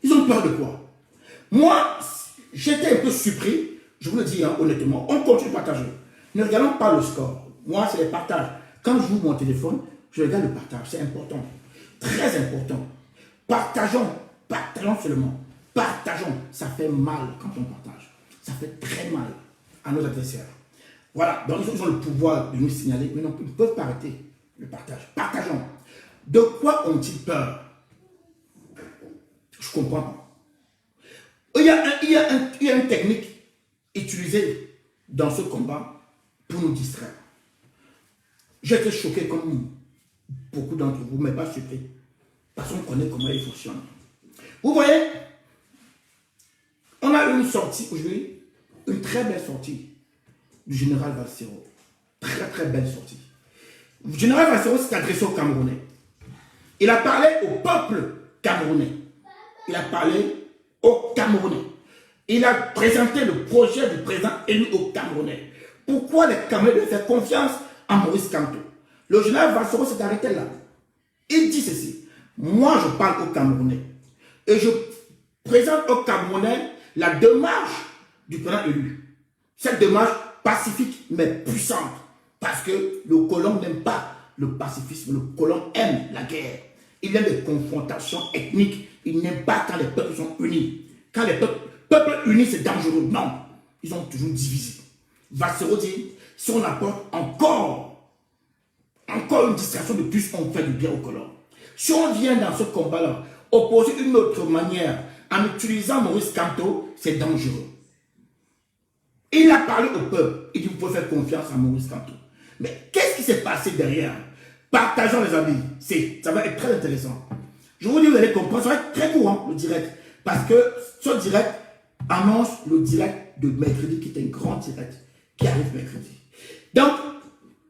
Ils ont peur de quoi? Moi, j'étais un peu surpris, je vous le dis hein, honnêtement. On continue de partager. Ne regardons pas le score. Moi, c'est les partages. Quand j'ouvre mon téléphone, je regarde le partage. C'est important. Très important. Partageons. Partageons seulement. Partageons. Ça fait mal quand on partage. Ça fait très mal à nos adversaires. Voilà. Donc, ils ont le pouvoir de nous signaler, mais non, ils ne peuvent pas arrêter le partage. Partageons. De quoi ont-ils peur? Je ne comprends pas. Il y a une technique utilisée dans ce combat pour nous distraire. J'étais choqué comme beaucoup d'entre vous, mais pas surpris. Parce qu'on connaît comment il fonctionne. Vous voyez, on a eu une sortie aujourd'hui, une très belle sortie du général Valsero. Très très belle sortie. Le général Valsero s'est adressé aux Camerounais. Il a parlé au peuple camerounais. Il a parlé aux Camerounais. Il a présenté le projet du président élu aux Camerounais. Pourquoi les Camerounais doivent faire confiance à Maurice Kamto? Le général Valsero s'est arrêté là. Il dit ceci. Moi, je parle aux Camerounais. Et je présente aux Camerounais la démarche du président élu. Cette démarche pacifique mais puissante. Parce que le colon n'aime pas le pacifisme. Le colon aime la guerre. Il aime les confrontations ethniques. Il n'aime pas quand les peuples sont unis. Quand les peuples unis, c'est dangereux. Non. Ils ont toujours divisé. Valsero dit, si on apporte encore une distraction de plus, on fait du bien au colon. Si on vient dans ce combat-là, opposer une autre manière en utilisant Maurice Kamto, c'est dangereux. Il a parlé au peuple. Il dit, vous pouvez faire confiance à Maurice Kamto. Mais qu'est-ce qui s'est passé derrière? Partageons les amis. Ça va être très intéressant. Je vous dis, vous allez comprendre. Ça va être très court, hein, le direct. Parce que ce direct annonce le direct de mercredi, qui est un grand direct, qui arrive mercredi. Donc,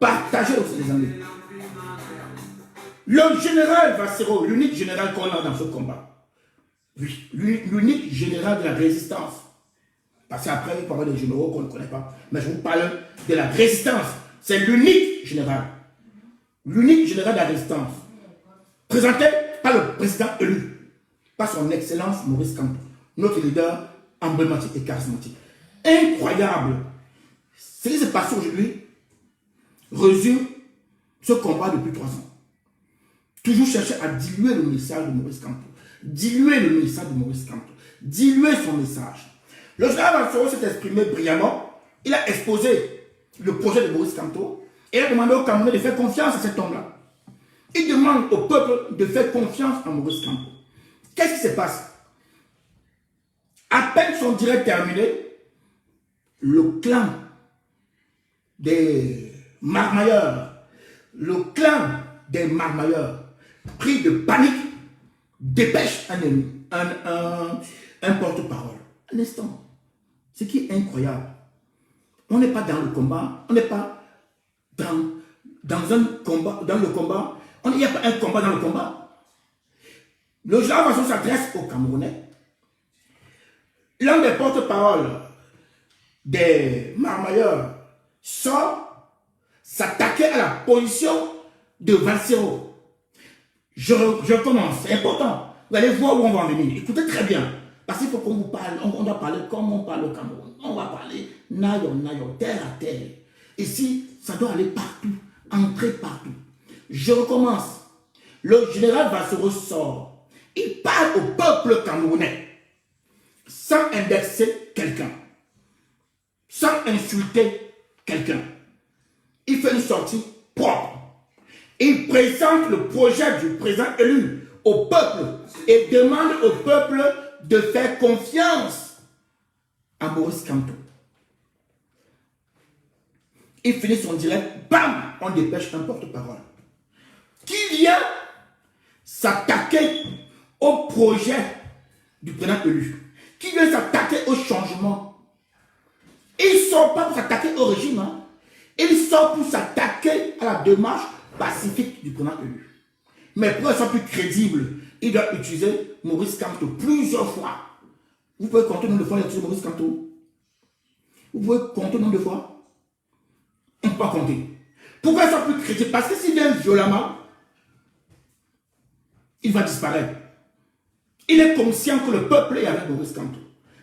partagez aussi les amis. Le général Valsero, l'unique général qu'on a dans ce combat. Oui, l'unique général de la résistance. Parce qu'après, il parle des généraux qu'on ne connaît pas. Mais je vous parle de la résistance. C'est l'unique général. L'unique général de la résistance. Présenté par le président élu. Par son excellence Maurice Kamto. Notre leader emblématique et charismatique. Incroyable. Ce qui s'est passé aujourd'hui résume ce combat depuis 3 ans. Toujours chercher à diluer le message de Maurice Kamto. Diluer le message de Maurice Kamto. Diluer son message. Le général Valsero s'est exprimé brillamment. Il a exposé le projet de Maurice Kamto et il a demandé aux Camerounais de faire confiance à cet homme-là. Il demande au peuple de faire confiance à Maurice Kamto. Qu'est-ce qui se passe? À peine son direct terminé, le clan des marmailleurs, pris de panique, dépêche un porte-parole. Un instant. Ce qui est incroyable, on n'est pas dans le combat, on n'est pas dans un combat, dans le combat, il n'y a pas un combat dans le combat. Le général Valsero s'adresse aux Camerounais. L'un des porte-paroles des marmailleurs sort s'attaquer à la position de Valsero. Je commence, c'est important. Vous allez voir où on va en venir. Écoutez très bien. Parce qu'il faut qu'on vous parle, on doit parler comme on parle au Cameroun. On va parler nayo, terre à terre. Ici, ça doit aller partout, entrer partout. Je recommence. Le général Valsero sort. Il parle au peuple camerounais sans indexer quelqu'un, sans insulter quelqu'un. Il fait une sortie propre. Il présente le projet du président élu au peuple et demande au peuple de faire confiance à Maurice Kamto. Il finit son direct, bam, on dépêche un porte-parole qui vient s'attaquer au projet du président élu, qui vient s'attaquer au changement. Il ne sort pas pour s'attaquer au régime, hein. Il sort pour s'attaquer à la démarche pacifique du président élu. Mais pour être plus crédible, il doit utiliser Maurice Kamto plusieurs fois. Vous pouvez compter le nombre de fois qu'il a utilisé Maurice Kamto. Vous pouvez compter le nombre de fois. On ne peut pas compter. Pourquoi il soit plus crédible? Parce que s'il vient violemment, il va disparaître. Il est conscient que le peuple est avec Maurice Kamto.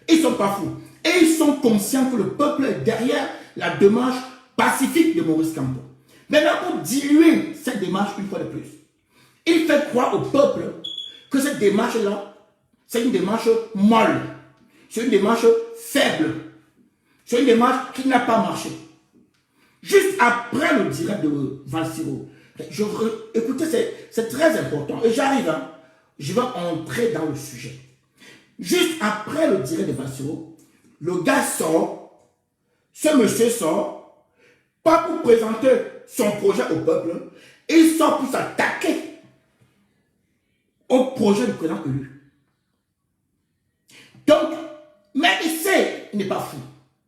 Ils ne sont pas fous. Et ils sont conscients que le peuple est derrière la démarche pacifique de Maurice Kamto. Maintenant, pour diluer cette démarche une fois de plus, il fait croire au peuple que cette démarche-là, c'est une démarche molle. C'est une démarche faible. C'est une démarche qui n'a pas marché. Juste après le direct de Valsiro, écoutez, c'est très important. Et j'arrive, hein, je vais entrer dans le sujet. Juste après le direct de Valsiro, le gars sort, ce monsieur sort, pas pour présenter son projet au peuple, il sort pour s'attaquer au projet du président élu. Donc, mais il sait, il n'est pas fou.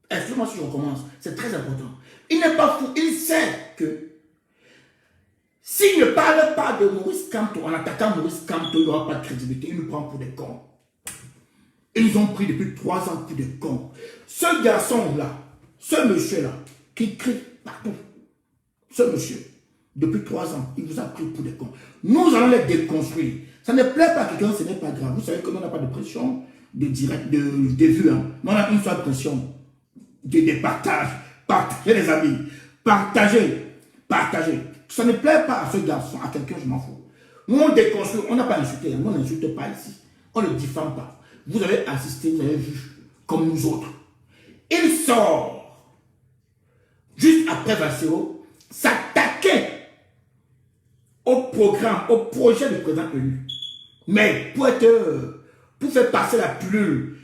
Excusez-moi si je recommence, c'est très important. Il n'est pas fou, il sait que s'il ne parle pas de Maurice Kamto, en attaquant Maurice Kamto, il n'y aura pas de crédibilité, il nous prend pour des cons. Ils ont pris depuis 3 ans pour des cons. Ce garçon-là, ce monsieur-là, qui crie partout, ce monsieur, depuis 3 ans, il vous a pris pour des cons. Nous allons les déconstruire. Ça ne plaît pas à quelqu'un, ce n'est pas grave. Vous savez que nous, on n'a pas de pression de direct, de vues. Hein. Nous, on a une seule pression de partage. Partagez les amis. Partagez. Partagez. Ça ne plaît pas à ce garçon, à quelqu'un, je m'en fous. Nous, on déconstruit. On n'a pas insulté. Nous, on n'insulte pas ici. On ne diffame pas. Vous avez assisté, vous avez vu, comme nous autres. Il sort, juste après Valsiro, s'attaquer au programme, au projet du président élu. Mais pour faire passer la pilule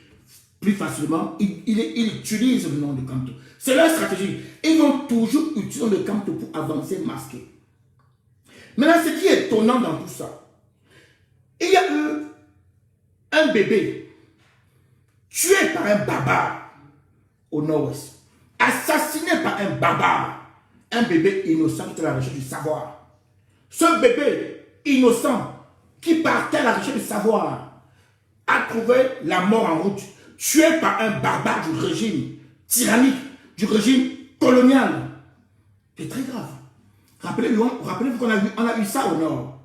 plus facilement, il utilise le nom de Kamto. C'est leur stratégie. Ils vont toujours utiliser le nom de Kamto pour avancer masqué. Maintenant, ce qui est étonnant dans tout ça, il y a eu un bébé tué par un barbare au nord-ouest, assassiné par un barbare, un bébé innocent qui était à la recherche du savoir. Ce bébé innocent qui partait à la recherche du savoir a trouvé la mort en route, tué par un barbare du régime tyrannique, du régime colonial. C'est très grave. Rappelez-vous qu'on a eu ça au nord.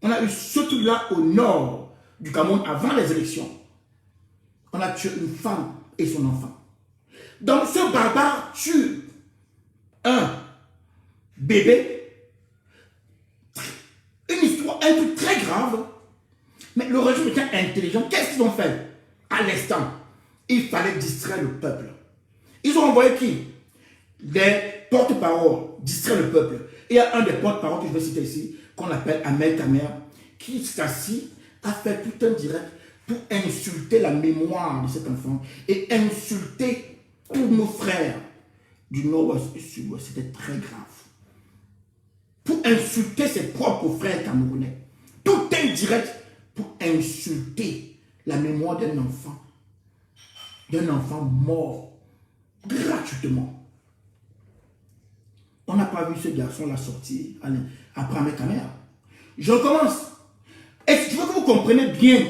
On a eu ce truc-là au nord du Cameroun avant les élections. On a tué une femme et son enfant. Donc ce barbare tue un bébé. Une histoire, un truc très grave. Mais le régime était intelligent. Qu'est-ce qu'ils ont fait? À l'instant, il fallait distraire le peuple. Ils ont envoyé qui? Des porte-paroles, distraire le peuple. Il y a un des porte-paroles que je vais citer ici, qu'on appelle Ahmed Kamer, qui s'est assis, a fait tout un direct pour insulter la mémoire de cet enfant et insulter tous nos frères du nord-ouest et du sud-ouest. C'était très grave. Pour insulter ses propres frères camerounais. Tout un direct pour insulter la mémoire d'un enfant mort gratuitement. On n'a pas vu ce garçon-là sortir après Ahmed Kamer. Je recommence. Et si tu veux que vous compreniez bien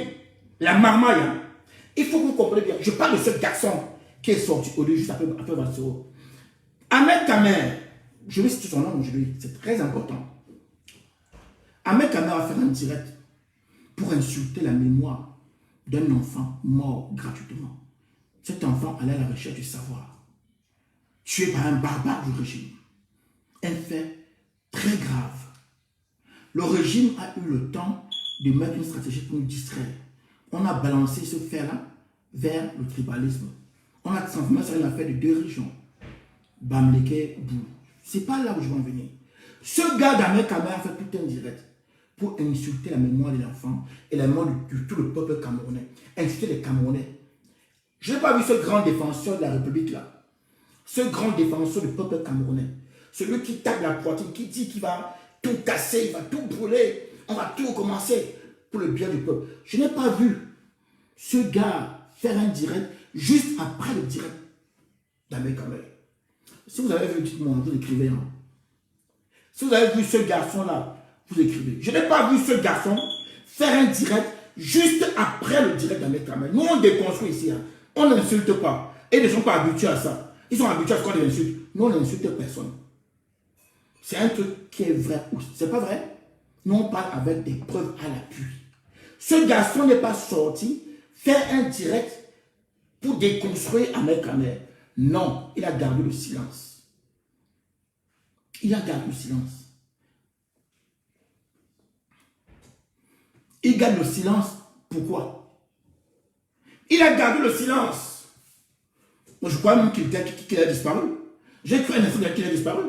la marmaille, hein, il faut que vous compreniez bien. Je parle de ce garçon qui est sorti au lieu juste après Valsiro. Ahmed Kamer, je vais citer son nom aujourd'hui, c'est très important. Ahmed Kamer a fait un direct pour insulter la mémoire d'un enfant mort gratuitement. Cet enfant allait à la recherche du savoir, tué par un barbare du régime. Un fait très grave. Le régime a eu le temps de mettre une stratégie pour nous distraire. On a balancé ce fait-là vers le tribalisme. On a transformé ça en une affaire de 2 régions. Bamileke, Bou. C'est pas là où je veux en venir. Ce gars d'Ahmed Kamer a fait tout un direct pour insulter la mémoire de l'enfant et la mémoire de tout le peuple camerounais. Insulter les Camerounais. Je n'ai pas vu ce grand défenseur de la République là. Ce grand défenseur du peuple camerounais. Celui qui tape la poitrine, qui dit qu'il va tout casser, il va tout brûler. On va tout recommencer pour le bien du peuple. Je n'ai pas vu ce gars faire un direct juste après le direct d'Ahmed Kamer. Si vous avez vu, dites-moi, vous écrivez. Hein. Si vous avez vu ce garçon-là, vous écrivez. Je n'ai pas vu ce garçon faire un direct juste après le direct d'Ahmed Kamer. Nous, on déconstruit ici. Hein. On n'insulte pas. Et ils ne sont pas habitués à ça. Ils sont habitués à ce qu'on les insulte. Nous, on n'insulte personne. C'est un truc qui est vrai. C'est pas vrai? Nous, on parle avec des preuves à l'appui. Ce garçon n'est pas sorti faire un direct pour déconstruire Ahmed Kamer. Non, il a gardé le silence. Il a gardé le silence. Il garde le silence. Pourquoi? Il a gardé le silence. Moi, je crois même qu'il a disparu. J'ai cru un instant qu'il a disparu.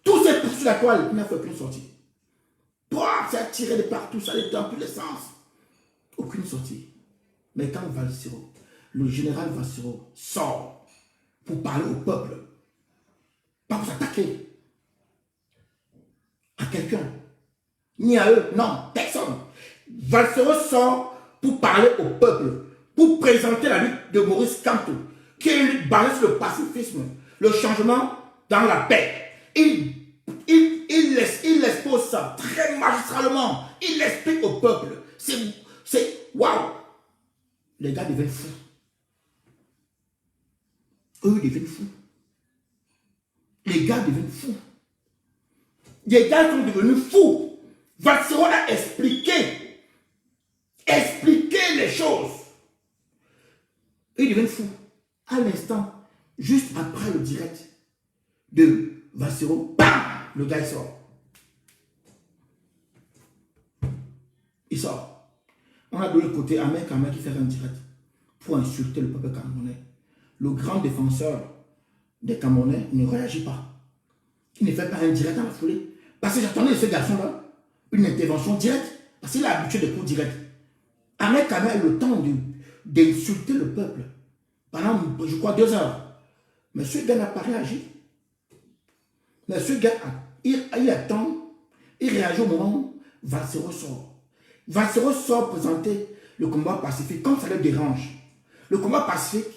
Tous ces poursuites à quoi il n'a fait aucune sortie. Ça a tiré de partout, ça allait dans tous les sens. Aucune sortie. Mais quand Valsero, le général Valsero sort pour parler au peuple, pas pour s'attaquer à quelqu'un, ni à eux, non, personne. Valsero sort pour parler au peuple, pour présenter la lutte de Maurice Kamto, qui est une lutte basée sur le pacifisme, le changement dans la paix. Il expose ça très magistralement. Il l'explique au peuple. C'est waouh. Les gars deviennent fous. Eux deviennent fous. Les gars deviennent fous. Les gars sont devenus fous. Valsero a expliqué les choses. Ils deviennent fous. À l'instant, juste après le direct de Valsero, bam, le gars il sort. Il sort. On a de l'autre côté Ahmed Kamer qui fait un direct pour insulter le peuple camerounais. Le grand défenseur des Camerounais ne réagit pas. Il ne fait pas un direct dans la foulée. Parce que j'attendais de ce garçon-là une intervention directe. Parce qu'il a l'habitude des coups directs. Ahmed Kamer a eu le temps d'insulter le peuple pendant, je crois, 2 heures. Mais ce gars n'a pas réagi. Mais ce gars, il attend, il réagit au moment où Valsero sort. Valsero sort présenter le combat pacifique comme ça le dérange. Le combat pacifique,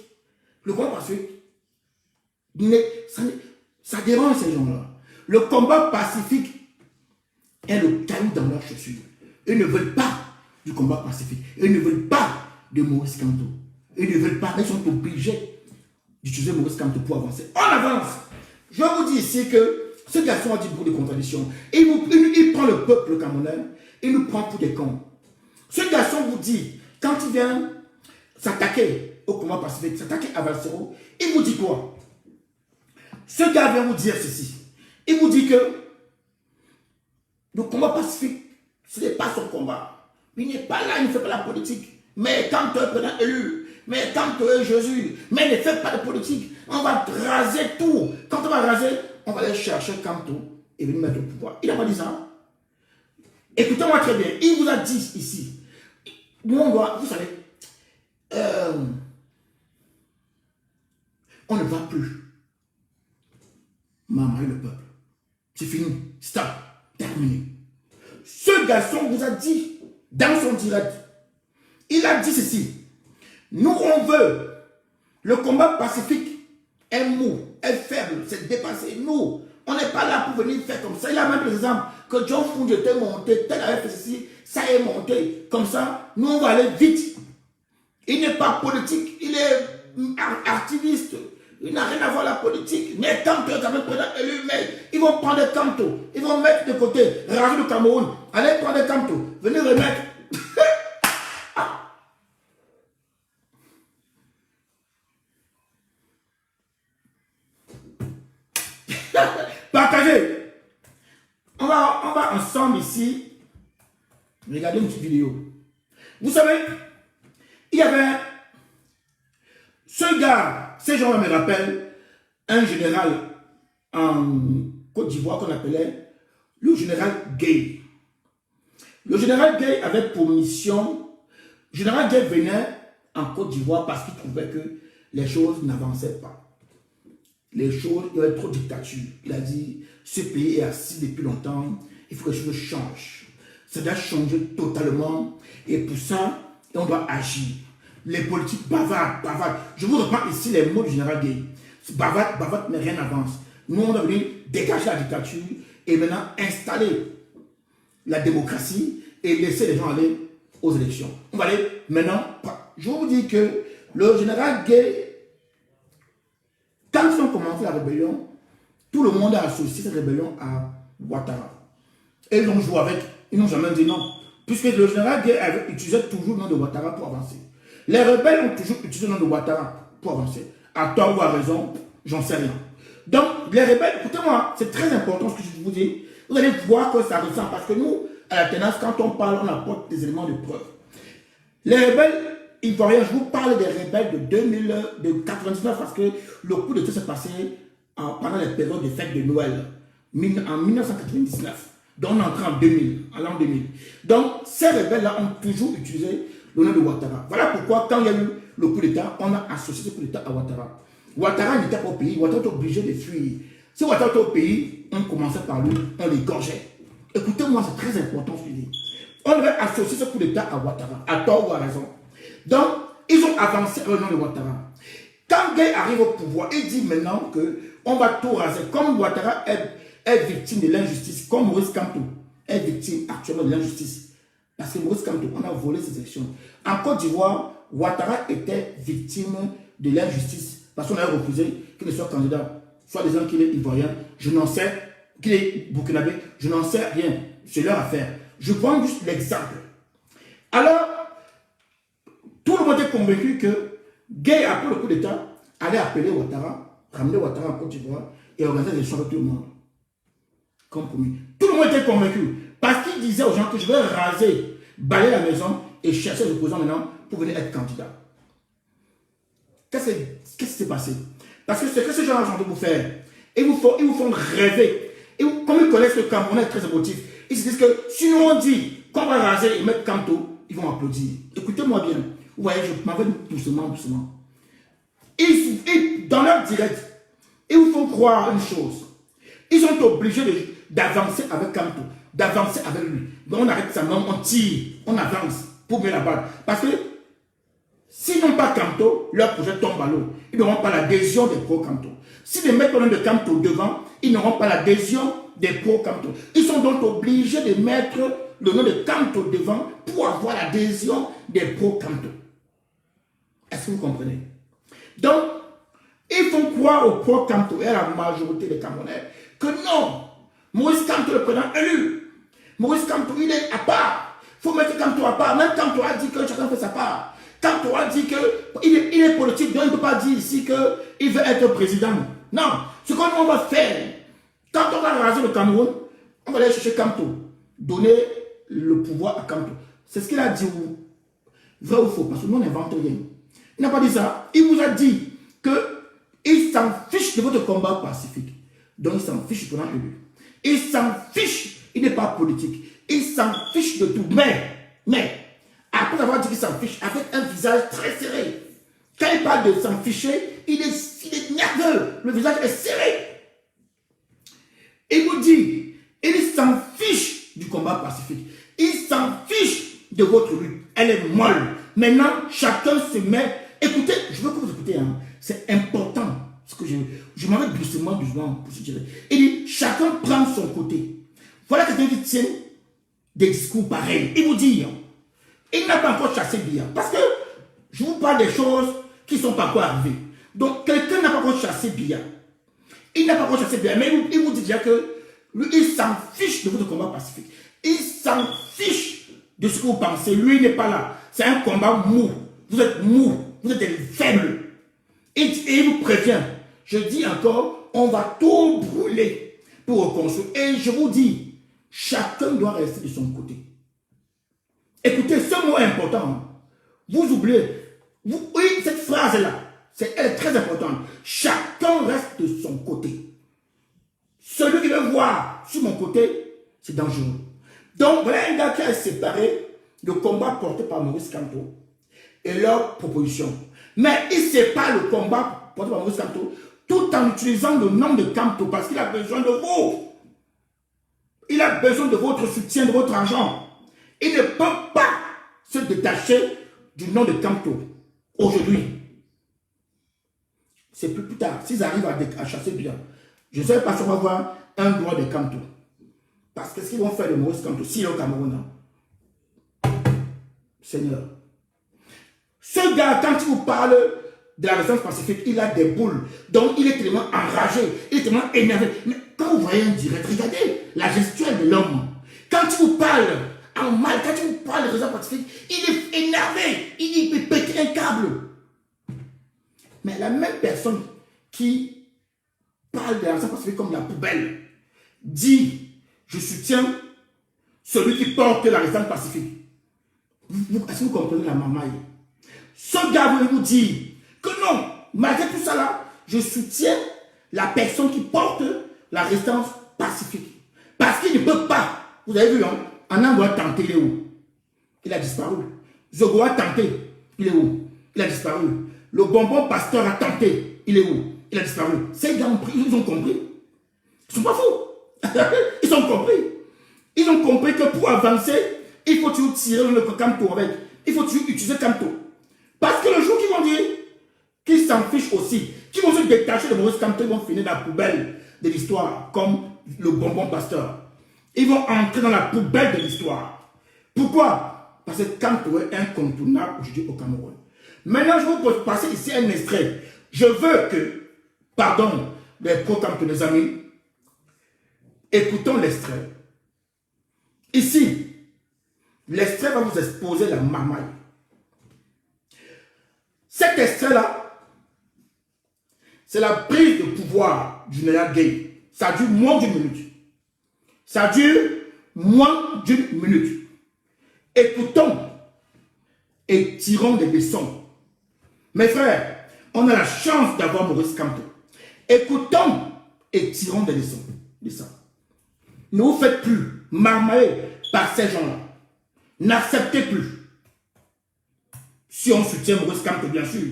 ça dérange ces gens-là. Le combat pacifique est le caillou dans leurs chaussures. Ils ne veulent pas du combat pacifique. Ils ne veulent pas de Maurice Kamto. Ils ne veulent pas, ils sont obligés d'utiliser Maurice Kamto pour avancer. On avance. Je vous dis ici que ce garçon a dit beaucoup de contradictions. Il prend le peuple camerounais, il nous prend pour des cons. Ce garçon vous dit, quand il vient s'attaquer au combat pacifique, s'attaquer à Valsero, il vous dit quoi? Ce gars vient vous dire ceci. Il vous dit que le combat pacifique, ce n'est pas son combat. Il n'est pas là, il ne fait pas la politique. Mais quand tu es président élu, mais quand tu es Jésus, mais ne fait pas de politique, on va raser tout. Quand on va raser, on va aller chercher Kamto et venir mettre au pouvoir. Il n'a pas dit ça. Écoutez-moi très bien. Il vous a dit ici, nous on doit, vous savez, on ne va plus marmailler le peuple. C'est fini. Stop. Terminé. Ce garçon vous a dit dans son direct, il a dit ceci. Nous, on veut le combat pacifique est mou, est faible, c'est dépassé. Nous, on n'est pas là pour venir faire comme ça. Il a même l'exemple que John Found était monté, tel avait fait ceci, ça est monté. Comme ça, nous, on va aller vite. Il n'est pas politique, il est activiste. Il n'a rien à voir avec la politique. Mais Kamto est quand même président élu, mais ils vont prendre Kamto. Ils vont mettre de côté, raser le Cameroun. Allez prendre Kamto. Venez remettre. Partagez. On va ensemble ici regarder une petite vidéo. Vous savez, il y avait ce gars, ces gens me rappellent un général en Côte d'Ivoire qu'on appelait le général Gay. Le général Gay avait pour mission, le général Gay venait en Côte d'Ivoire parce qu'il trouvait que les choses n'avançaient pas. Les choses, il y avait trop de dictature. Il a dit, ce pays est assis depuis longtemps, il faut que les choses changent. Ça doit changer totalement. Et pour ça, on doit agir. Les politiques bavardent. Je vous reprends ici les mots du général Gay. Bavard, mais rien n'avance. Nous, on doit venir dégager la dictature et maintenant installer la démocratie et laisser les gens aller aux élections. On va aller maintenant. Je vous dis que le général Gay, quand ils ont commencé la rébellion, tout le monde a associé cette rébellion à Ouattara. Et ils ont joué avec, ils n'ont jamais dit non. Puisque le général Gueye utilisait toujours le nom de Ouattara pour avancer. Les rebelles ont toujours utilisé le nom de Ouattara pour avancer. À tort ou à raison, j'en sais rien. Donc, les rebelles, écoutez-moi, c'est très important ce que je vous dis. Vous allez voir que ça ressent. Parce que nous, à la Ténance, quand on parle, on apporte des éléments de preuve. Les rebelles ivoiriens, je vous parle des rebelles de 99 parce que le coup de tout s'est passé pendant les périodes de fêtes de Noël, en 1999. Donc, on est entré en 2000, en l'an 2000. Donc, ces rebelles-là ont toujours utilisé le nom de Ouattara. Voilà pourquoi, quand il y a eu le coup d'État, on a associé ce coup d'État à Ouattara. Ouattara n'était pas au pays, Ouattara était obligé de fuir. Si Ouattara était au pays, on commençait par lui, on l'égorgeait. Écoutez-moi, c'est très important ce que je dis. On devait associer ce coup d'État à Ouattara, à tort ou à raison. Donc, ils ont avancé le nom de Ouattara. Quand Gueye arrive au pouvoir, il dit maintenant qu'on va tout raser. Comme Ouattara est victime de l'injustice, comme Maurice Kamto est victime actuellement de l'injustice. Parce que Maurice Kamto, on a volé ses élections. En Côte d'Ivoire, Ouattara était victime de l'injustice parce qu'on a refusé qu'il ne soit candidat. Soit disant qu'il est ivoirien, je n'en sais, qu'il est burkinabé, je n'en sais rien. C'est leur affaire. Je prends juste l'exemple. Alors, tout le monde est convaincu que Gueye, après le coup d'État, allait appeler Ouattara, ramener Ouattara en Côte d'Ivoire et organiser des élections avec tout le monde. Compromis. Tout le monde était convaincu. Parce qu'il disait aux gens que je vais raser, balayer la maison et chercher les opposants maintenant pour venir être candidat. Qu'est-ce qui s'est passé? Parce que c'est que ces gens ont envie de vous faire. Ils vous font rêver. Et comme ils connaissent le Camerounais très émotif, ils se disent que si nous on dit qu'on va raser et mettre Kamto, ils vont applaudir. Écoutez-moi bien. Vous voyez, je m'avais doucement, doucement. Dans leur direct, ils vous font croire une chose. Ils sont obligés d'avancer avec Kamto, d'avancer avec lui. Donc on arrête ça, on tire, on avance pour mettre la balle. Parce que s'ils n'ont pas Kamto, leur projet tombe à l'eau. Ils n'auront pas l'adhésion des pro-Kamto. S'ils mettent le nom de Kamto devant, ils n'auront pas l'adhésion des pro-Kamto. Ils sont donc obligés de mettre le nom de Kamto devant pour avoir l'adhésion des pro-Kamto. Est-ce que vous comprenez? Donc, ils font croire aux pro-Kamto et à la majorité des Camerounais que non, Maurice Kamto le président élu. Maurice Kamto, il est à part. Il faut mettre Kamto à part. Même Kamto a dit que chacun fait sa part. Kamto a dit qu'il est politique, donc il ne peut pas dire ici qu'il veut être président. Non, ce qu'on va faire, quand on va raser le Cameroun, on va aller chercher Kamto, donner le pouvoir à Kamto. C'est ce qu'il a dit, vrai ou faux, parce que nous on n'invente rien. Il n'a pas dit ça. Il vous a dit qu'il s'en fiche de votre combat pacifique. Donc il s'en fiche du président élu. Il s'en fiche, il n'est pas politique. Il s'en fiche de tout. Mais, après avoir dit qu'il s'en fiche, avec un visage très serré. Quand il parle de s'en ficher, il est nerveux. Le visage est serré. Il vous dit, il s'en fiche du combat pacifique. Il s'en fiche de votre lutte. Elle est molle. Maintenant, chacun se met. Écoutez, je veux que vous écoutez. Hein. C'est important. Ce que je m'en vais doucement pour se dire. Il dit, chacun prend son côté. Voilà quelqu'un qui tient des discours pareils. Il vous dit, il n'a pas encore chassé Biya. Parce que je vous parle des choses qui ne sont pas encore arrivées. Donc, quelqu'un n'a pas encore chassé Biya. Il n'a pas encore chassé Biya. Mais il vous dit déjà que lui, il s'en fiche de votre combat pacifique. Il s'en fiche de ce que vous pensez. Lui, il n'est pas là. C'est un combat mou. Vous êtes mou. Vous êtes faible. Et il vous prévient. Je dis encore, on va tout brûler pour reconstruire. Et je vous dis, chacun doit rester de son côté. Écoutez, ce mot est important. Vous oubliez. Oui, cette phrase-là, elle est très importante. Chacun reste de son côté. Celui qui veut voir sur mon côté, c'est dangereux. Donc, voilà un gars qui a séparé le combat porté par Maurice Kamto et leur proposition. Mais il sépare le combat porté par Maurice Kamto tout en utilisant le nom de Kamto parce qu'il a besoin de vous. Il a besoin de votre soutien, de votre argent. Il ne peut pas se détacher du nom de Kamto aujourd'hui. C'est plus tard. S'ils arrivent à chasser bien, je ne sais pas si on va voir un droit de Kamto. Parce que ce qu'ils vont faire de Maurice Kamto, s'il est au Cameroun, Seigneur. Ce gars, quand il vous parle de la résistance pacifique, il a des boules. Donc, il est tellement enragé, il est tellement énervé. Mais quand vous voyez un direct, regardez la gestuelle de l'homme. Quand il vous parle en mal. Quand tu parles de résistance pacifique, il est énervé. Il peut péter un câble. Mais la même personne qui parle de la résistance pacifique comme la poubelle dit, je soutiens celui qui porte la résistance pacifique. Est-ce que vous comprenez la mamaille? Ce gars veut vous dire que non, malgré tout ça là, je soutiens la personne qui porte la résistance pacifique. Parce qu'il ne peut pas. Vous avez vu, hein? Anango a tenté, il est où? Il a disparu. Zogo a tenté, il est où? Il a disparu. Le bonbon pasteur a tenté, il est où? Il a disparu. Ces gars ils ont compris. Ils sont pas fous. Ils ont compris. Ils ont compris que pour avancer, il faut toujours tirer le camto avec. Il faut toujours utiliser camto. Parce que le jour qu'ils vont dire qu'ils s'en fichent aussi, qu'ils vont se détacher de Maurice Kamto, ils vont finir dans la poubelle de l'histoire, comme le bonbon pasteur. Ils vont entrer dans la poubelle de l'histoire. Pourquoi? Parce que Kamto est incontournable aujourd'hui au Cameroun. Maintenant, je vous passer ici un extrait. Je veux que, pardon, les pro-Kamto, les amis, écoutons l'extrait. Ici, l'extrait va vous exposer la mamaille. Cet extrait-là, c'est la prise de pouvoir du général Gueye. Ça dure moins d'une minute. Ça dure moins d'une minute. Écoutons et tirons des leçons. Mes frères, on a la chance d'avoir Maurice Kamto. Écoutons et tirons des leçons de ça. Ne vous faites plus marmailler par ces gens-là. N'acceptez plus. Si on soutient Maurice Kamto, bien sûr.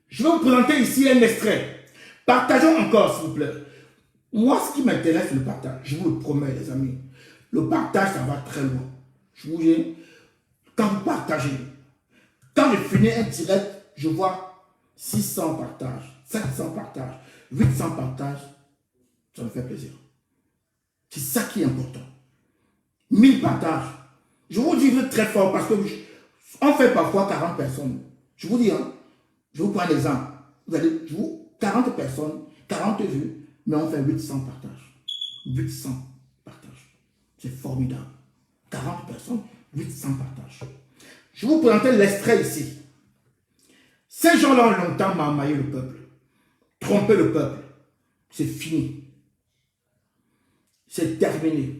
Je vais vous présenter ici un extrait. Partageons encore, s'il vous plaît. Moi, ce qui m'intéresse, c'est le partage. Je vous le promets, les amis. Le partage, ça va très loin. Je vous dis, quand vous partagez, quand je finis un direct, je vois 600 partages, 700 partages, 800 partages. Ça me fait plaisir. C'est ça qui est important. 1000 partages. Je vous dis très fort parce que on fait parfois 40 personnes. Je vous dis, hein, je vous prends un exemple. Vous allez, 40 personnes, 40 vues, mais on fait 800 partages. 800 partages. C'est formidable. 40 personnes, 800 partages. Je vais vous présenter l'extrait ici. Ces gens-là ont longtemps marmaillé le peuple. Trompé le peuple. C'est fini. C'est terminé.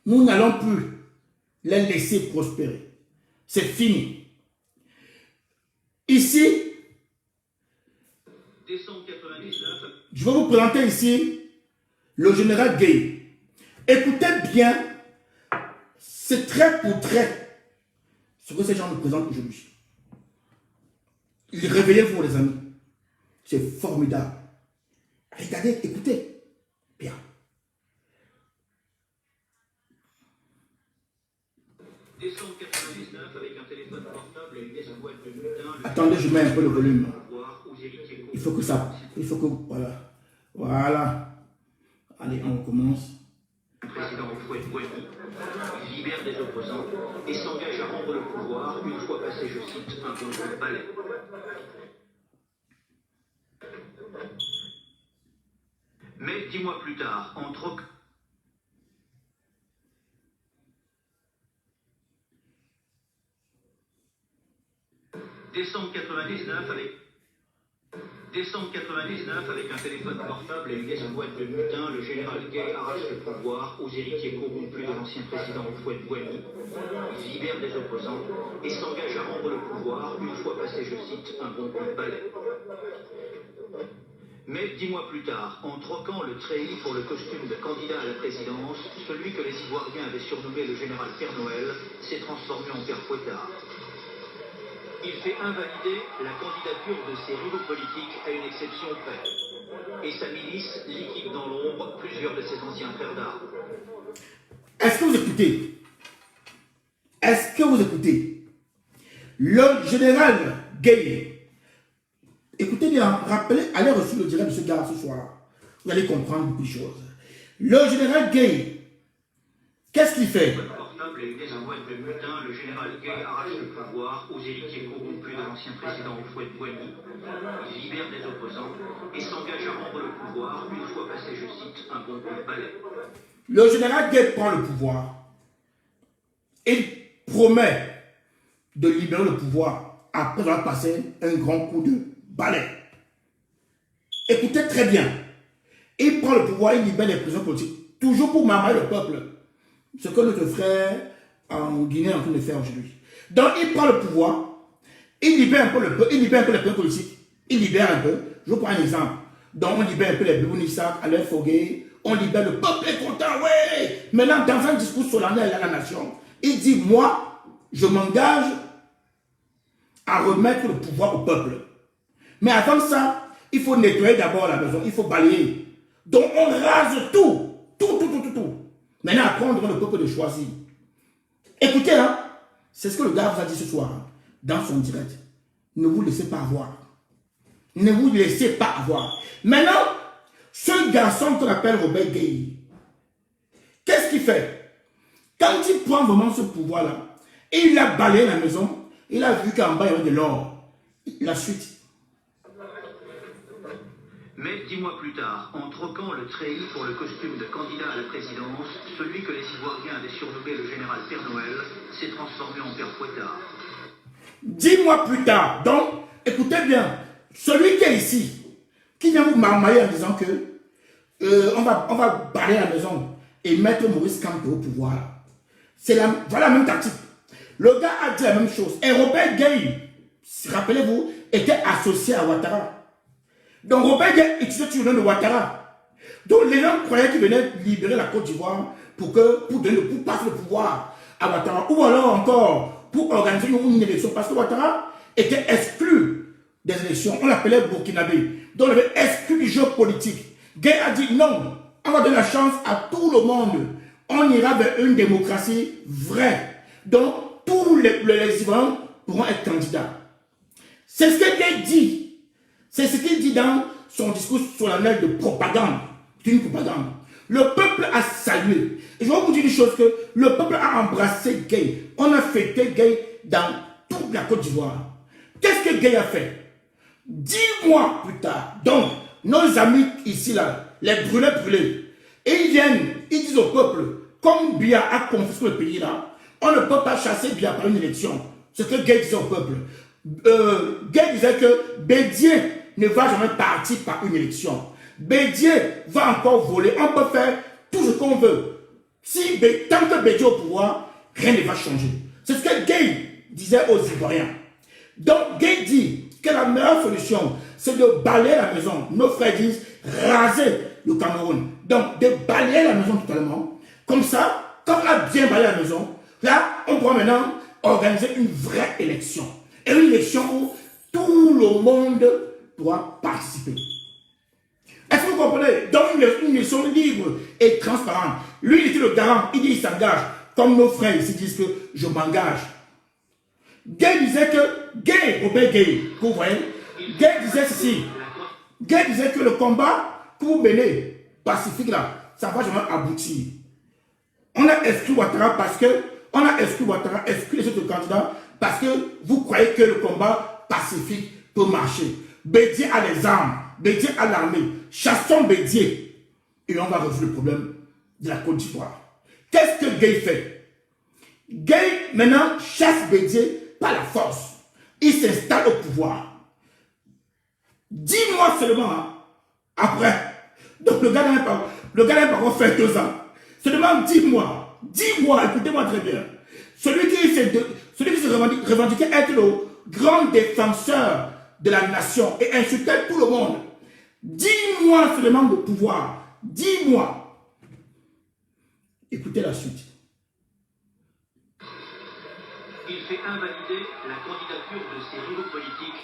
Nous n'allons plus les laisser prospérer. C'est fini. Ici, je vais vous présenter ici le général Gueye. Écoutez bien, c'est trait pour trait ce que ces gens nous présentent aujourd'hui. Réveillez-vous, les amis. C'est formidable. Regardez, écoutez. Bien. Attendez, je mets un peu le volume. Il faut que ça... Il faut que... Voilà. Voilà. Allez, on commence. Le président Houphouët-Boigny libère des opposants et s'engage à rendre le pouvoir une fois passé, je cite, un bon coup de balai. Mais 10 mois plus tard, en troc... Décembre 99 avec un téléphone portable et une escouade de mutins, le général Gueye arrache le pouvoir aux héritiers corrompus de l'ancien président Houphouët-Boigny. Il libère des opposants et s'engage à rendre le pouvoir une fois passé, je cite, un bon coup de balai. Mais 10 mois plus tard, en troquant le treillis pour le costume de candidat à la présidence, celui que les Ivoiriens avaient surnommé le général Père Noël s'est transformé en Père Fouettard. Il fait invalider la candidature de ses rivaux politiques à une exception près. Et sa milice liquide dans l'ombre plusieurs de ses anciens frères d'armes. Est-ce que vous écoutez? Est-ce que vous écoutez? Le général Gueye. Écoutez bien, rappelez, allez reçu le direct de ce gars ce soir. Vous allez comprendre beaucoup de choses. Le général Gueye, qu'est-ce qu'il fait? Portable et des envois de mutin, le général Gueye arrache le pouvoir aux héritiers corrompus de l'ancien président Houphouët-Boigny. Il libère des opposants et s'engage à rendre le pouvoir une fois passé, je cite, un bon coup de balai. Le général Gueye prend le pouvoir. Il promet de libérer le pouvoir après avoir passé un grand coup de balai. Écoutez très bien. Il prend le pouvoir, il libère les prisons politiques. Toujours pour marrer le peuple. Ce que notre frère en Guinée est en train de faire aujourd'hui. Donc il prend le pouvoir, il libère un peu le peuple, il libère un peu les prisons politiques. Il libère un peu. Je vous prends un exemple. Donc on libère un peu les Bébounissak, Alain Fogué, on libère le peuple est content, ouais. Maintenant, dans un discours solennel à la nation, il dit, moi, je m'engage à remettre le pouvoir au peuple. Mais avant ça, il faut nettoyer d'abord la maison, il faut balayer. Donc on rase tout. Maintenant, après, on demande au peuple de choisir. Écoutez, hein, c'est ce que le gars vous a dit ce soir, hein, dans son direct. Ne vous laissez pas avoir. Ne vous laissez pas avoir. Maintenant, ce garçon qu'on appelle Robert Gueye, qu'est-ce qu'il fait? Quand il prend vraiment ce pouvoir-là, et il a balayé la maison, il a vu qu'en bas, il y avait de l'or. La suite. Mais 10 mois plus tard, en troquant le treillis pour le costume de candidat à la présidence, celui que les Ivoiriens avaient surnommé le général Père Noël s'est transformé en Père Fouettard. 10 mois plus tard, donc, écoutez bien, celui qui est ici, qui vient vous marmailler en disant que on va balayer la maison et mettre Maurice Kamto au pouvoir. Voilà la même tactique. Le gars a dit la même chose. Et Robert Gueye, rappelez-vous, était associé à Ouattara. Donc Robert Gueye utilisait toujours le nom de Ouattara. Donc les gens croyaient qu'il venait libérer la Côte d'Ivoire pour passer le pouvoir à Ouattara. Ou alors encore pour organiser une élection. Parce que Ouattara était exclu des élections. On l'appelait Burkinabé. Donc il avait exclu du jeu politique. Gueye a dit non, on va donner la chance à tout le monde. On ira vers une démocratie vraie. Donc tous les Ivoiriens pourront être candidats. C'est ce que Gueye dit. C'est ce qu'il dit dans son discours solennel de propagande. C'est une propagande. Le peuple a salué. Et je vais vous dire une chose que le peuple a embrassé Gueye. On a fêté Gueye dans toute la Côte d'Ivoire. Qu'est-ce que Gueye a fait? 10 mois plus tard, donc, nos amis ici, là, les brûlés, et ils viennent, ils disent au peuple, comme Biya a confisqué le pays là, on ne peut pas chasser Biya par une élection. Ce que Gueye disait au peuple. Gueye disait que Bédié ne va jamais partir par une élection. Bédié va encore voler. On peut faire tout ce qu'on veut. Tant que Bédié est au pouvoir, rien ne va changer. C'est ce que Gueye disait aux Ivoiriens. Donc Gueye dit que la meilleure solution, c'est de balayer la maison. Nos frères disent raser le Cameroun. Donc de balayer la maison totalement. Comme ça, quand on a bien balayé la maison, là, on pourra maintenant organiser une vraie élection. Et une élection où tout le monde doit participer. Est-ce que vous comprenez? Donc une élection libre et transparente. Lui, il était le garant. Il dit il s'engage. Comme nos frères ici disent que je m'engage. Gueye disait que, Robert Gueye, vous voyez, Gueye disait ceci. Gueye disait que le combat que vous menez, pacifique là, ça ne va jamais aboutir. On a exclu Ouattara parce que, exclu les autres candidats parce que vous croyez que le combat pacifique peut marcher. Bédié a les armes, Bédié a l'armée. Chassons Bédié et on va résoudre le problème de la Côte d'Ivoire. Qu'est-ce que Gueye fait? Gueye maintenant chasse Bédié par la force. Il s'installe au pouvoir. 10 mois seulement hein, après. Donc le gars n'a pas encore fait 2 ans. Seulement 10 mois. 10 mois, écoutez-moi très bien. Celui qui se revendiquait être le grand défenseur de la nation et insultait tout le monde. 10 mois seulement de pouvoir. 10 mois. Écoutez la suite. Il fait invalider la candidature de ses rivaux politiques.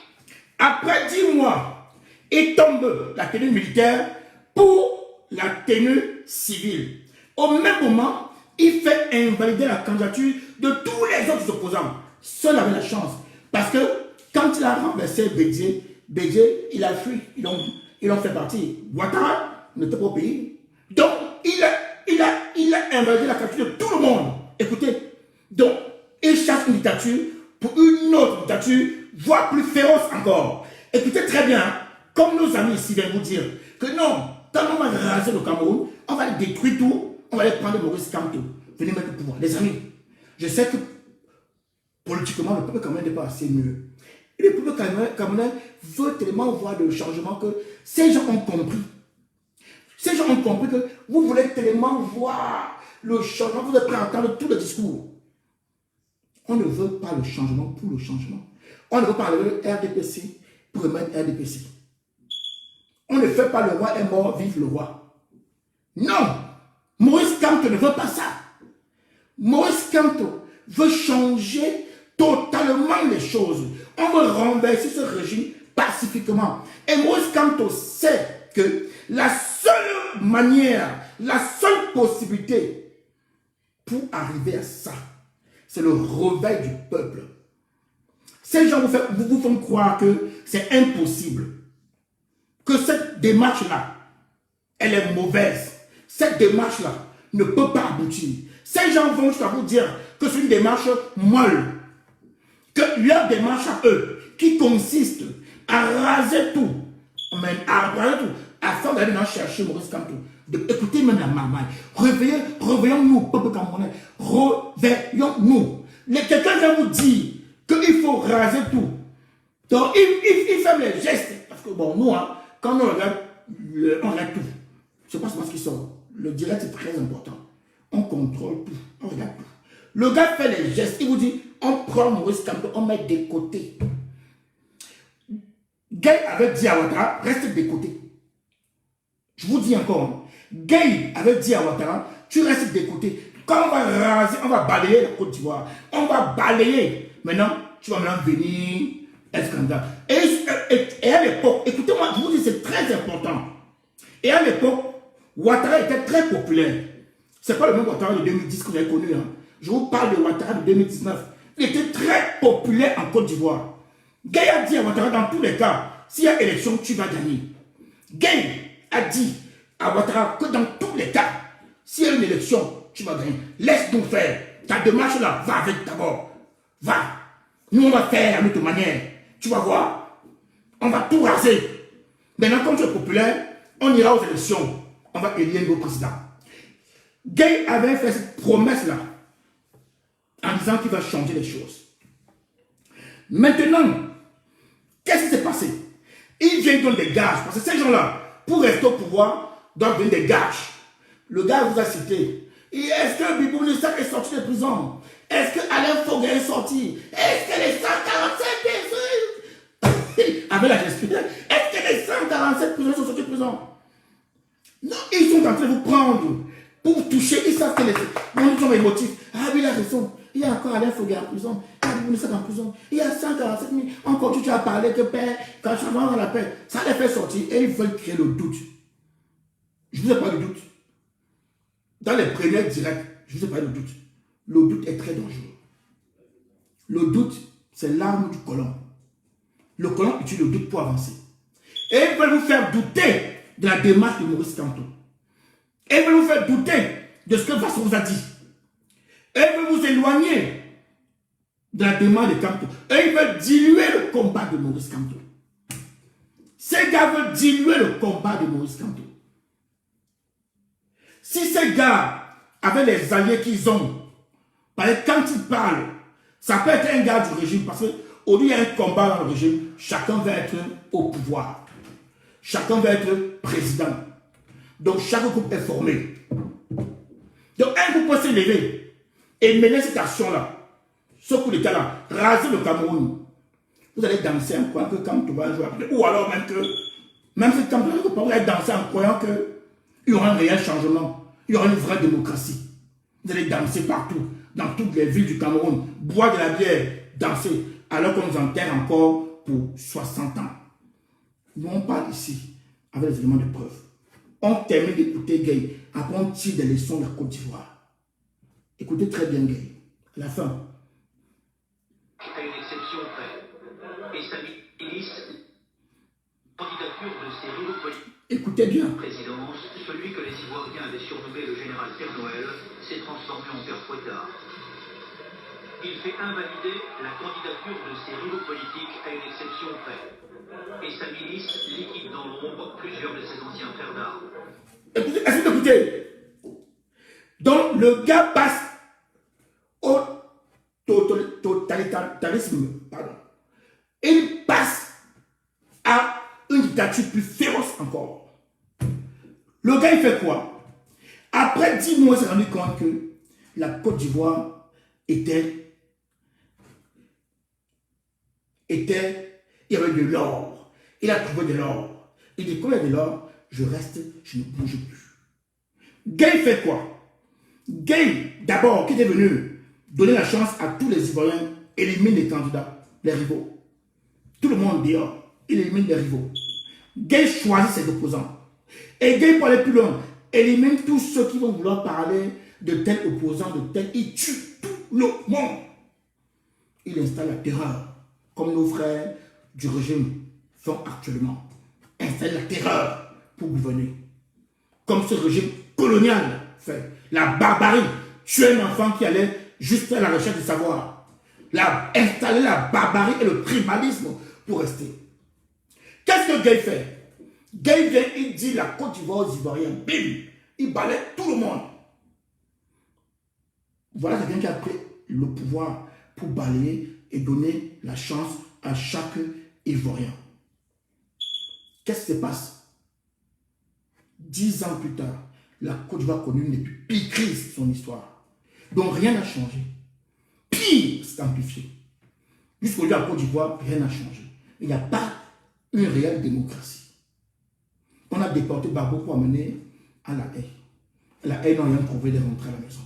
Après 10 mois, il tombe la tenue militaire pour la tenue civile. Au même moment, il fait invalider la candidature de tous les autres opposants. Seul avait la chance. Parce que quand il a renversé Bédié, il a fui. Ils l'ont fait partir. Ouattara n'était pas au pays. Donc, il a invadé la capitale de tout le monde. Écoutez, donc, il chasse une dictature pour une autre dictature, voire plus féroce encore. Écoutez très bien, comme nos amis ici viennent vous dire que non, quand on va raser le Cameroun, on va les détruire tout, on va les prendre Maurice Kamto. Venez mettre le pouvoir. Les amis, je sais que politiquement, le peuple camerounais n'est pas assez mieux. Et le peuple camerounais veut tellement voir le changement que ces gens ont compris. Ces gens ont compris que vous voulez tellement voir le changement, vous êtes prêts à entendre tous les discours. On ne veut pas le changement pour le changement. On ne veut pas enlever le RDPC pour remettre RDPC. On ne fait pas le roi est mort, vive le roi. Non! Maurice Kamto ne veut pas ça. Maurice Kamto veut changer totalement les choses. On veut renverser ce régime pacifiquement. Et Maurice Kamto sait que la seule manière, la seule possibilité pour arriver à ça, c'est le réveil du peuple. Ces gens vous font croire que c'est impossible. Que cette démarche-là, elle est mauvaise. Cette démarche-là ne peut pas aboutir. Ces gens vont jusqu'à vous dire que c'est une démarche molle. Que leur démarche à eux, qui consiste à raser tout, afin d'aller chercher Maurice Kamto. Écoutez même la marmaille. Réveillons-nous, peuple camerounais. Réveillons-nous. Quelqu'un vient vous dire qu'il faut raser tout. Donc, il fait les gestes. Parce que, bon, nous, hein, quand on regarde, on regarde tout. Je ne sais pas ce qui sort. Le direct est très important. On contrôle tout. On regarde tout. Le gars fait les gestes. Il vous dit, on prend Maurice Kamto, on met des côtés. Gay avait dit à Ouattara, reste des côtés. Je vous dis encore, Gay avait dit à Ouattara, tu restes des côtés. Quand on va raser, on va balayer la Côte d'Ivoire. On va balayer. Maintenant, tu vas maintenant venir. Et à l'époque, écoutez-moi, je vous dis, c'est très important. Et à l'époque, Ouattara était très populaire. Ce n'est pas le même Ouattara de 2010 que vous avez connu. Hein. Je vous parle de Ouattara de 2019. Il était très populaire en Côte d'Ivoire. Gay a dit à Ouattara, dans tous les cas, s'il y a élection, tu vas gagner. Gay a dit à Ouattara que dans tous les cas, s'il y a une élection, tu vas gagner. Laisse-nous faire. Ta démarche là, va avec d'abord. Va. Nous, on va faire à notre manière. Tu vas voir. On va tout raser. Maintenant, comme tu es populaire, on ira aux élections. On va élire un nouveau président. Gay avait fait cette promesse-là en disant qu'il va changer les choses. Maintenant, qu'est-ce qui s'est passé? Il vient donner des gages. Parce que ces gens-là, pour rester au pouvoir, doivent donner des gages. Le gars vous a cité. Est-ce que Bibou Nissak est sorti de prison? Est-ce que Alain Foguet est sorti? Est-ce que les 147 personnes avec la gestion, est-ce que les 147 prisonniers sont sortis de prison? Non, ils sont en train de vous prendre pour toucher. Ils savent que ils sont émotifs. Ah oui, il a raison. Il y a encore Alain Foguet en prison. Il y a Bibou Nissak en prison. Il y a 147 000. Encore tu as parlé que père, quand je vais dans la paix, ça les fait sortir et ils veulent créer le doute. Je ne vous ai pas de doute. Dans les premiers directs, je ne vous ai pas de doute. Le doute est très dangereux. Le doute, c'est l'arme du colon. Le colon utilise le doute pour avancer. Et ils veulent vous faire douter de la démarche de Maurice Kamto. Et ils veulent vous faire douter de ce que Vasson vous a dit. Et ils veulent vous éloigner de la démarche de Kamto. Et ils veulent diluer le combat de Maurice Kamto. Ces gars veulent diluer le combat de Maurice Kamto. Si ces gars avaient les alliés qu'ils ont, parce que quand ils parlent, ça peut être un gars du régime, parce qu'au lieu il y a un combat dans le régime, chacun va être au pouvoir. Chacun va être président. Donc chaque groupe est formé. Donc un groupe peut s'élever et mener cette action-là, ce coup d'état-là, raser le Cameroun. Vous allez danser en croyant que Kamto va jouer après. Ou alors même que, même si Kamto va allez danser en croyant qu'il y aura un réel changement. Il y aura une vraie démocratie. Vous allez danser partout, dans toutes les villes du Cameroun, boire de la bière, danser, alors qu'on nous enterre encore pour 60 ans. Nous, on parle ici avec les éléments de preuve. On termine d'écouter Gay, après on tire des leçons de la Côte d'Ivoire. Écoutez très bien Gay. À la fin. À une exception près. Et sa milice Candidature de ses rivaux politiques. Écoutez bien. Présidence, celui que les Ivoiriens avaient surnommé le général Père Noël, s'est transformé en Père Fouettard. Il fait invalider la candidature de ses rivaux politiques à une exception près. Et sa milice liquide dans l'ombre plusieurs de ses anciens frères d'armes. Écoutez, est-ce que vous écoutez? Donc le gars passe au totalitarisme, pardon. Il passe à une dictature plus féroce encore. Le gars, il fait quoi? Après 10 mois, il s'est rendu compte que la Côte d'Ivoire il y avait de l'or. Il a trouvé de l'or. Il dit, comme il y a de l'or, je reste, je ne bouge plus. Gay fait quoi? Gay, d'abord, qui est venu donner la chance à tous les Ivoiriens, élimine les candidats, les rivaux. Tout le monde dehors, il élimine les rivaux. Gay choisit ses opposants. Et Gay, pour aller plus loin, élimine tous ceux qui vont vouloir parler de tel opposant, de tel. Il tue tout le monde. Il installe la terreur, comme nos frères du régime font actuellement. Installe la terreur pour gouverner. Comme ce régime colonial fait. La barbarie. Tuer un enfant qui allait juste à la recherche du savoir. Installer la barbarie et le tribalisme pour rester. Qu'est-ce que Gay fait? Gay vient, il dit la Côte d'Ivoire aux Ivoiriens. Bim! Il balaie tout le monde. Voilà quelqu'un qui a pris le pouvoir pour balayer et donner la chance à chaque Ivoirien. Qu'est-ce qui se passe? 10 ans plus tard, la Côte d'Ivoire a connu une des plus pires crises de son histoire. Donc rien n'a changé. Pire, c'est amplifié. Jusqu'au lieu de la Côte d'Ivoire, rien n'a changé. Il n'y a pas une réelle démocratie. On a déporté Gbagbo pour amener à La Haye. La Haye n'a rien trouvé de rentrer à la maison.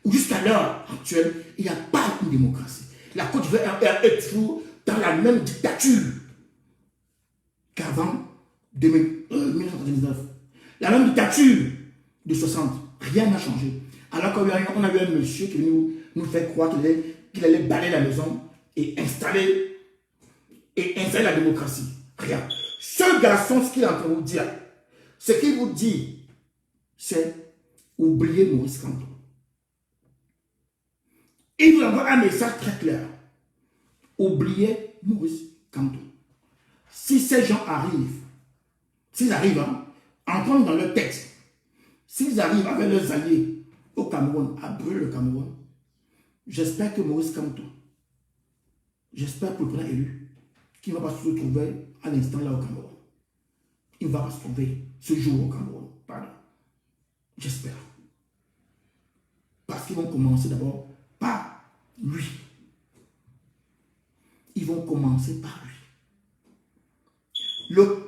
Jusqu'à l'heure actuelle, il n'y a pas une démocratie. La Côte d'Ivoire est toujours dans la même dictature qu'avant 1999. La même dictature de 60. Rien n'a changé. Alors qu'on a eu un monsieur qui nous fait croire qu'il allait balayer la maison et installer la démocratie. Rien. Ce garçon, ce qu'il est en train de vous dire, ce qu'il vous dit, c'est oublier Maurice Kamto. Il vous envoie un message très clair. Oubliez Maurice Kamto. Si ces gens arrivent, s'ils arrivent, entendre dans leur texte, s'ils arrivent avec leurs alliés au Cameroun, à brûler le Cameroun, j'espère que Maurice Kamto, j'espère pour le président élu, qu'il ne va pas se retrouver à l'instant là au Cameroun. Il ne va pas se trouver ce jour au Cameroun. Pardon. J'espère. Parce qu'ils vont commencer d'abord par lui. Ils vont commencer par lui.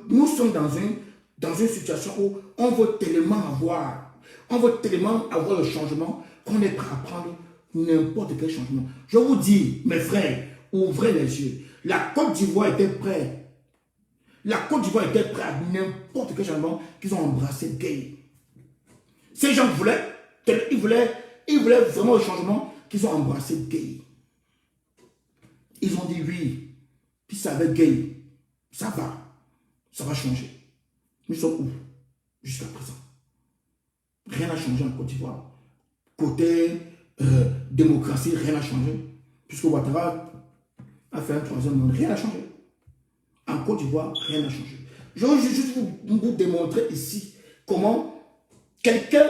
Nous sommes dans une situation où on veut tellement avoir le changement qu'on est prêt à prendre n'importe quel changement. Je vous dis, mes frères, ouvrez les yeux. La Côte d'Ivoire était prête. La Côte d'Ivoire était prête à n'importe quel changement qu'ils ont embrassé Gay. Ces gens voulaient vraiment le changement qu'ils ont embrassé Gay. Ils ont dit oui. Puis ça avec Gay, ça va changer. Nous sommes où jusqu'à présent? Rien n'a changé en Côte d'Ivoire. Côté démocratie, rien n'a changé. Puisque Ouattara a fait un troisième monde, rien n'a changé. En Côte d'Ivoire, rien n'a changé. Je veux juste vous démontrer ici comment quelqu'un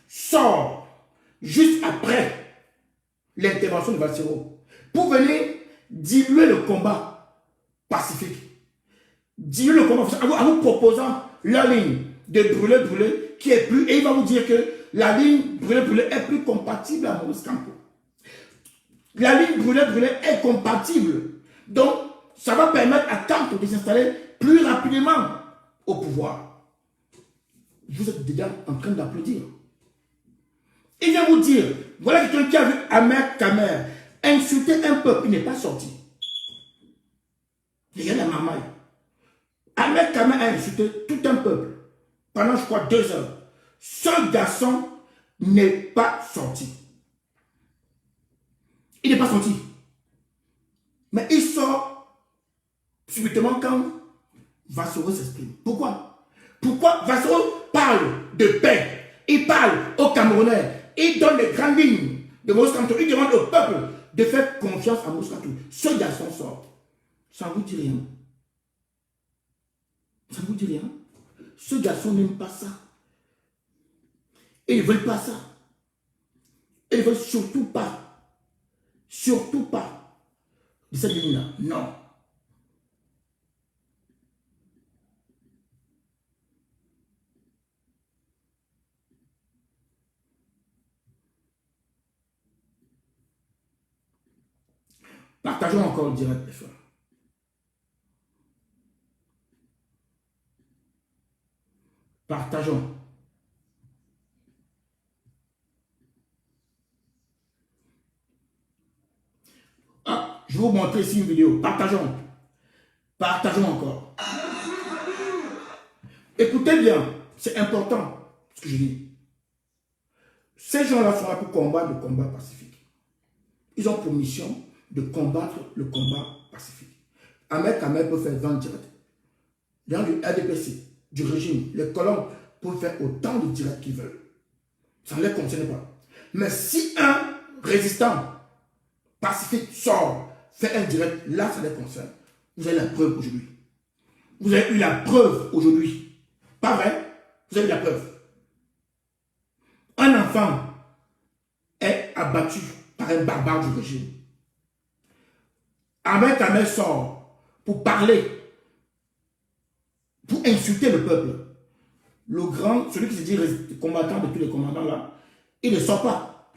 sort juste après l'intervention de Valsero pour venir diluer le combat pacifique. Diluer le combat en vous proposant la ligne de brûler qui est plus, et il va vous dire que la ligne brûler est plus compatible à Maurice Kamto. La ligne brûler est compatible. Donc, ça va permettre à Kamto de s'installer plus rapidement au pouvoir. Vous êtes déjà en train d'applaudir. Il vient vous dire, voilà quelqu'un qui a vu Ahmed Kamer insulter un peuple, il n'est pas sorti. Il y a la mamaille. Ahmed Kamer a insulté tout un peuple pendant, je crois, 2 heures. Ce garçon n'est pas sorti. Il n'est pas sorti. Mais il sort subitement quand Vassoro s'exprime. Pourquoi? Pourquoi Vassoro parle de paix? Il parle aux Camerounais. Il donne les grandes lignes de Maurice Kamto. Il demande au peuple de faire confiance à Maurice Kamto. Ce garçon sort. Ça ne vous dit rien. Ça ne vous dit rien. Ce garçon n'aime pas ça. Et ils ne veulent pas ça. Et ils ne veulent surtout pas de cette ligne-là. Non. Partageons encore le direct, les frères. Partageons. Ah, je vais vous montrer ici une vidéo. Partageons. Partageons encore. Écoutez bien, c'est important ce que je dis. Ces gens-là sont là pour combattre le combat pacifique. Ils ont pour mission de combattre le combat pacifique. Ahmed Kamel peut faire 20 directs. Dans du RDPC, du régime, les colons peuvent faire autant de directs qu'ils veulent. Ça ne les concerne pas. Mais si un résistant pacifique sort, fait un direct, là ça les concerne. Vous avez la preuve aujourd'hui. Vous avez eu la preuve aujourd'hui. Pas vrai? Vous avez eu la preuve. Un enfant est abattu par un barbare du régime. Ahmed Kamel sort pour parler, pour insulter le peuple. Le grand, celui qui se dit combattant de tous les commandants là, il ne sort pas.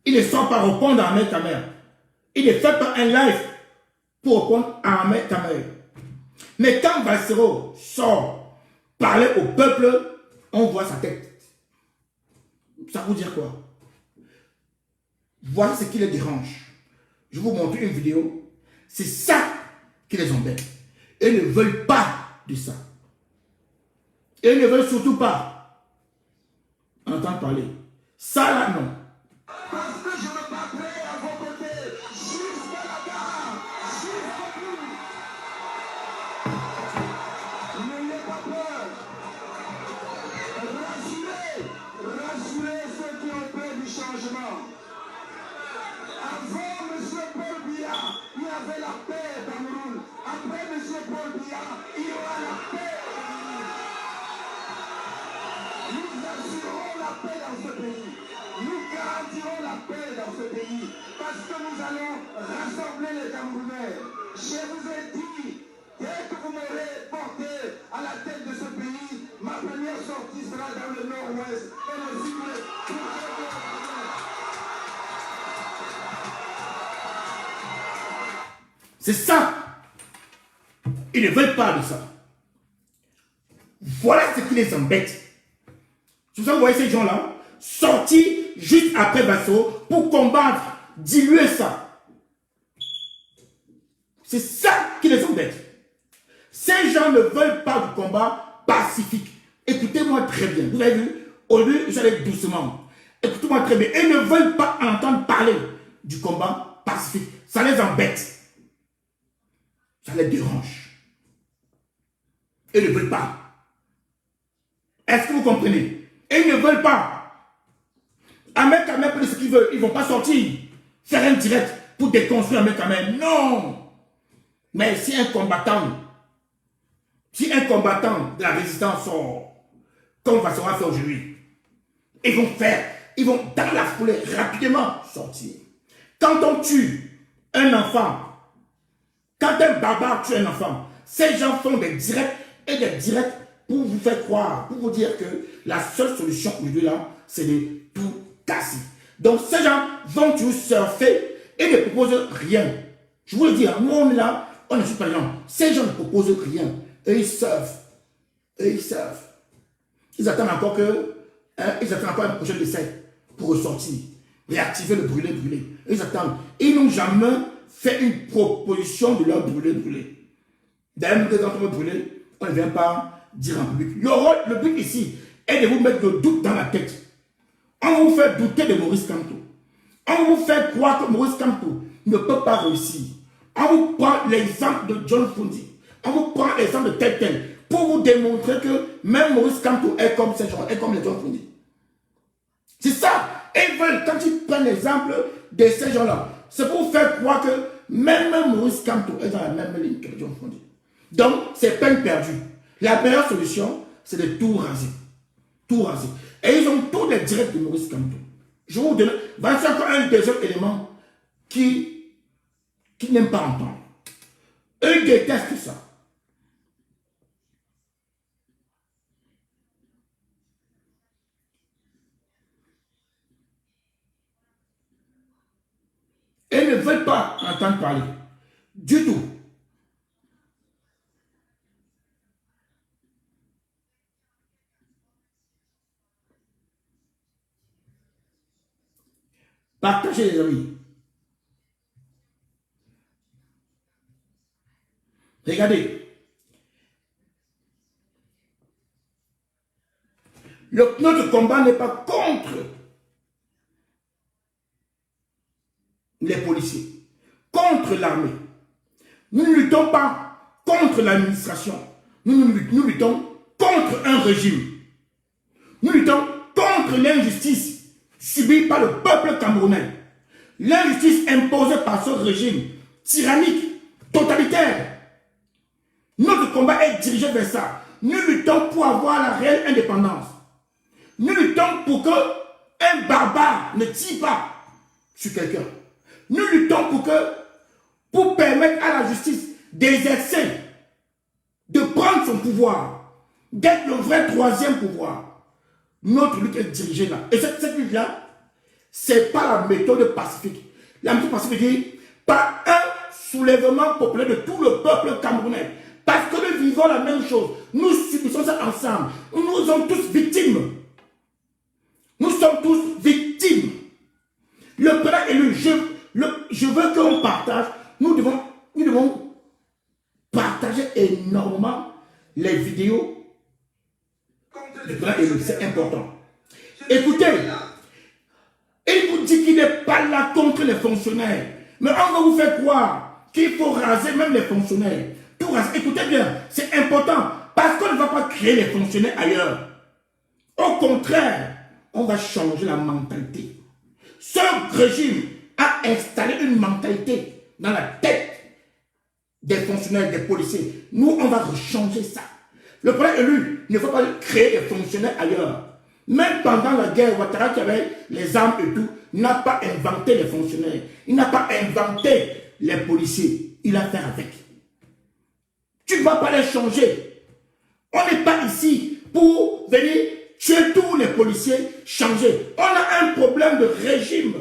Il ne sort pas répondre à Ahmed Kamel. Il ne fait pas un live pour répondre à Ahmed Kamel. Mais quand Vassero sort parler au peuple, on voit sa tête. Ça veut dire quoi? Voilà ce qui les dérange. Je vous montre une vidéo. C'est ça qui les embête. Ils ne veulent pas de ça. Ils ne veulent surtout pas entendre parler. Ça là, non. Parce que je me battrai à vos côtés jusqu'à la gare, jusqu'au bout. N'ayez pas peur. Rassurez ceux qui ont peur du changement. Avant M. Paul Biya, il y avait la paix au Cameroun. Après M. Paul Biya, il y aura la paix au Cameroun. Nous assurerons la paix dans ce pays. Nous garantirons la paix dans ce pays. Parce que nous allons rassembler les Camerounais. Je vous ai dit, dès que vous m'aurez porté à la tête de ce pays, ma première sortie sera dans le nord-ouest. Et le sud-ouest. C'est ça. Ils ne veulent pas de ça. Voilà ce qui les embête. Vous voyez ces gens-là sortis juste après Vassoro pour combattre, diluer ça. C'est ça qui les embête. Ces gens ne veulent pas du combat pacifique. Écoutez-moi très bien. Vous avez vu, au lieu, j'allais doucement. Écoutez-moi très bien. Ils ne veulent pas entendre parler du combat pacifique. Ça les embête. Ça les dérange. Ils ne veulent pas. Est-ce que vous comprenez? Ils ne veulent pas. Ahmed Kamel peut dire ce qu'ils veulent. Ils ne vont pas sortir. Faire un direct pour déconstruire Ahmed Kamel. Non. Mais si un combattant de la résistance sort, comme Vassoro a fait aujourd'hui, ils vont dans la foulée rapidement sortir. Quand on tue un enfant, quand un barbare tue un enfant, ces gens font des directs et des directs pour vous faire croire, pour vous dire que la seule solution aujourd'hui là, c'est de tout casser. Donc ces gens vont toujours surfer et ne proposent rien. Je vous le dis, nous on est là, on ne suit pas les gens. Ces gens ne proposent rien. Et ils surfent. Et ils surfent. Ils attendent encore un projet d'essai pour ressortir. Réactiver le brûlé. Ils attendent. Ils n'ont jamais fait une proposition de leur brûler. D'ailleurs, nous devons brûler, on ne vient pas dire en public. Le but ici est de vous mettre le doute dans la tête. On vous fait douter de Maurice Kamto. On vous fait croire que Maurice Kamto ne peut pas réussir. On vous prend l'exemple de John Fundi. On vous prend l'exemple de tel pour vous démontrer que même Maurice Kamto est comme ces gens, est comme les John Fundi. C'est ça. Et ils veulent, quand ils prennent l'exemple de ces gens-là, c'est pour vous faire croire que même Maurice Kamto est dans la même ligne que les John Fundi. Donc, c'est peine perdue. La meilleure solution, c'est de tout raser. Tout raser. Et ils ont tous les directs de Maurice Kamto. Je vais vous donner, voici encore un deuxième élément qui n'aiment pas entendre. Eux détestent ça. Et ne veulent pas entendre parler. Du tout. Partagez les amis. Regardez. Notre combat n'est pas contre les policiers, contre l'armée. Nous ne luttons pas contre l'administration. Nous luttons contre un régime. Nous luttons contre l'injustice subie par le peuple camerounais. L'injustice imposée par ce régime tyrannique, totalitaire. Notre combat est dirigé vers ça. Nous luttons pour avoir la réelle indépendance. Nous luttons pour que un barbare ne tire pas sur quelqu'un. Nous luttons pour permettre à la justice d'exercer, de prendre son pouvoir, d'être le vrai troisième pouvoir. Notre lutte est dirigée là. Et cette lutte-là, c'est pas la méthode pacifique. La méthode pacifique dit par un soulèvement populaire de tout le peuple camerounais. Parce que nous vivons la même chose. Nous subissons ça ensemble. Nous sommes tous victimes. Nous sommes tous victimes. Le président élu, je veux qu'on partage. Nous devons partager énormément les vidéos du président élu. C'est important. Écoutez, il vous dit qu'il n'est pas là contre les fonctionnaires. Mais on va vous faire croire qu'il faut raser même les fonctionnaires. Tout raser. Écoutez bien, c'est important. Parce qu'on ne va pas créer les fonctionnaires ailleurs. Au contraire, on va changer la mentalité. Ce régime a installé une mentalité dans la tête des fonctionnaires, des policiers. Nous, on va changer ça. Le président élu ne faut pas créer des fonctionnaires ailleurs. Même pendant la guerre, Ouattara qui avait les armes et tout, n'a pas inventé les fonctionnaires. Il n'a pas inventé les policiers. Il a fait avec. Tu ne vas pas les changer. On n'est pas ici pour venir tuer tous les policiers, changer. On a un problème de régime.